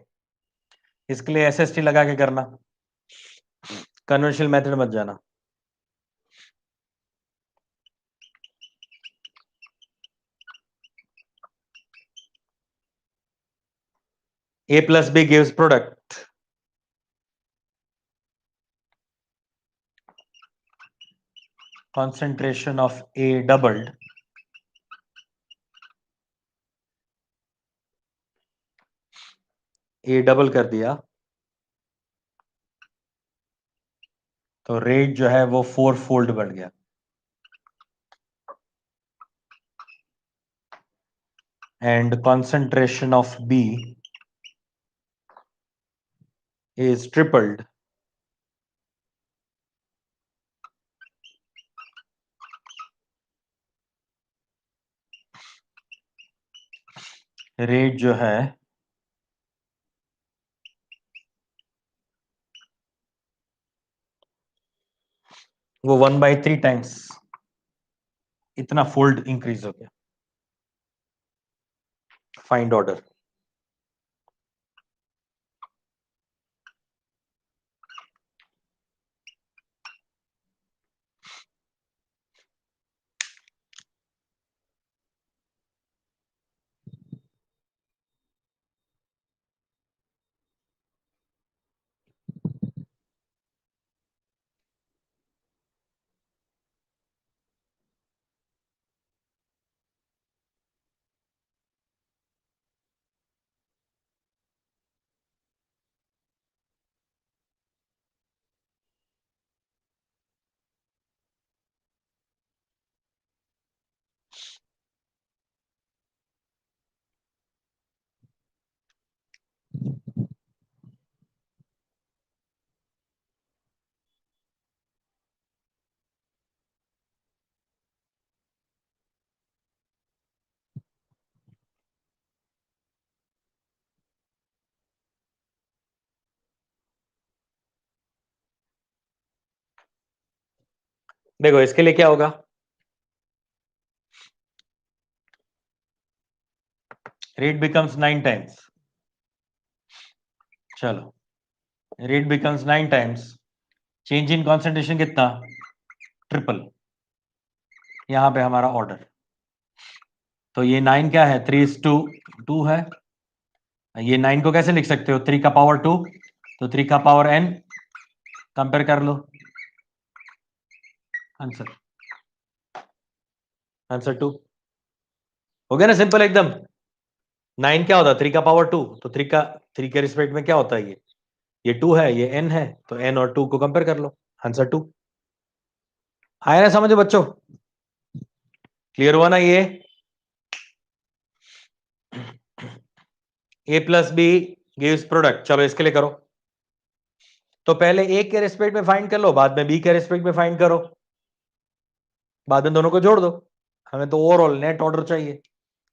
इसके लिए एसएसटी लगा के करना, कन्वेंशनल मेथड मत जाना। A plus B gives product. Concentration of A doubled. A double कर दिया तो रेट जो है वो 4-fold बढ़ गया. And concentration of B is tripled. Rate जो है वो 1/3 टाइम्स इतना फोल्ड इंक्रीज हो गया. Find order. देखो इसके लिए क्या होगा. Rate becomes 9 times. चलो rate becomes 9 times. Change in concentration कितना? ट्रिपल. यहां पे हमारा ऑर्डर. तो ये 9 क्या है? 3:2 है. ये 9 को कैसे लिख सकते हो? 3 का पावर 2. तो 3 का पावर n. कंपेयर कर लो. आंसर 2 हो गया ना. सिंपल एकदम. 9 क्या होता है? 3 का पावर 2. तो 3 के रिस्पेक्ट में क्या होता है? ये 2 है, ये n है. तो n और 2 को कंपेयर कर लो. आंसर 2. आया ना समझो बच्चों? क्लियर हुआ ना ये? A plus B gives product. चलो इसके लिए करो. तो पहले A के रिस्पेक्ट में फाइंड कर लो, बाद में B के रिस्पेक्ट में फाइंड करो, बाद में दोनों को जोड़ दो. हमें तो ओवरऑल नेट ऑर्डर चाहिए.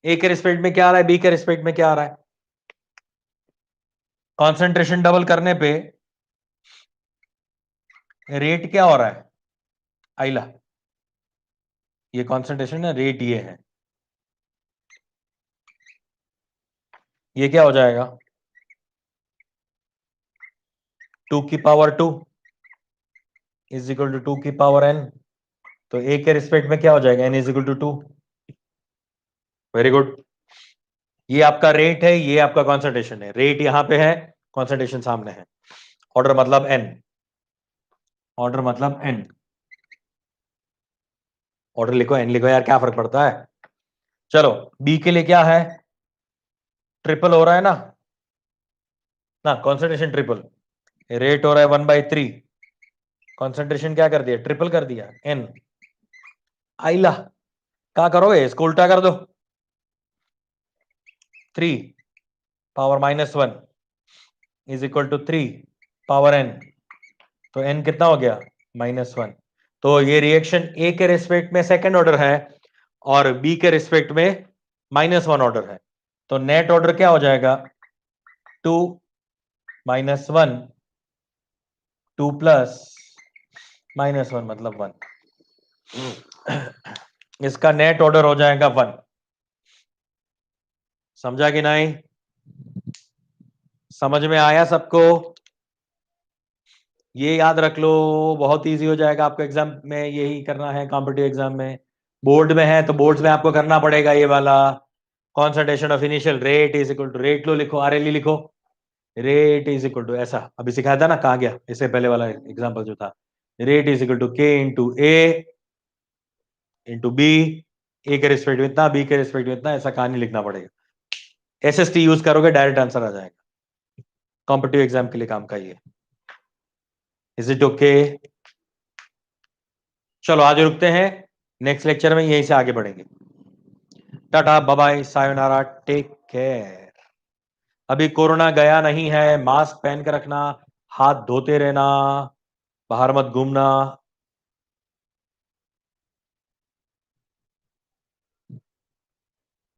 A के रिस्पेक्ट में क्या आ रहा है, B के रिस्पेक्ट में क्या आ रहा है. कॉन्सेंट्रेशन डबल करने पे रेट क्या हो रहा है? आइला. ये कॉन्सेंट्रेशन है, रेट ये है. ये क्या हो जाएगा? 2 की पावर 2 इज इक्वल टू 2 की पावर n. तो A के रिस्पेक्ट में क्या हो जाएगा? n is equal to 2. Very good. ये आपका रेट है, ये आपका कॉन्सेंट्रेशन है. रेट यहां पे है, कॉन्सेंट्रेशन सामने है. ऑर्डर मतलब n. ऑर्डर मतलब n. ऑर्डर लिखो, n लिखो यार, क्या फर्क पड़ता है. चलो B के लिए क्या है? ट्रिपल हो रहा है ना. Concentration triple. रेट हो रहा है 1/3. कॉन्सेंट्रेशन क्या कर दिया? ट्रिपल कर दिया. n. आइला क्या करोगे? इसको उल्टा कर दो. 3 power -1 is equal to 3 power n. तो n कितना हो गया? -1. तो ये रिएक्शन A के रिस्पेक्ट में सेकंड ऑर्डर है और B के रिस्पेक्ट में -1 ऑर्डर है. तो नेट ऑर्डर क्या हो जाएगा? 2 -1 2 प्लस -1 मतलब 1. इसका नेट ऑर्डर हो जाएगा 1. समझा कि नहीं? समझ में आया सबको? ये याद रख लो, बहुत इजी हो जाएगा आपको. एग्जाम में यही करना है, कॉम्पिटिटिव एग्जाम में. बोर्ड में है तो बोर्ड्स में आपको करना पड़ेगा ये वाला. Concentration of initial rate is equal to rate लो लिखो, RLE लिखो. रेट इज इक्वल टू ऐसा अभी सिखाया था ना, कहा गया इससे पहले वाला एग्जांपल जो था, rate is equal to K into A into B, ए के रिस्पेक्ट में इतना, बी के रिस्पेक्ट में इतना, ऐसा कहानी लिखना पड़ेगा। एसएसटी यूज करोगे डायरेक्ट आंसर आ जाएगा। कॉम्पिटिटिव एग्जाम के लिए काम का ये। Is it okay? चलो आज रुकते हैं, नेक्स्ट लेक्चर में यहीं से आगे बढ़ेंगे। टाटा बाय बाय सायोनारा, टेक केयर। अभी कोरोना गया नहीं है, मास्क पहन कर रखना, हाथ धोते रहना, बाहर मत घूमना।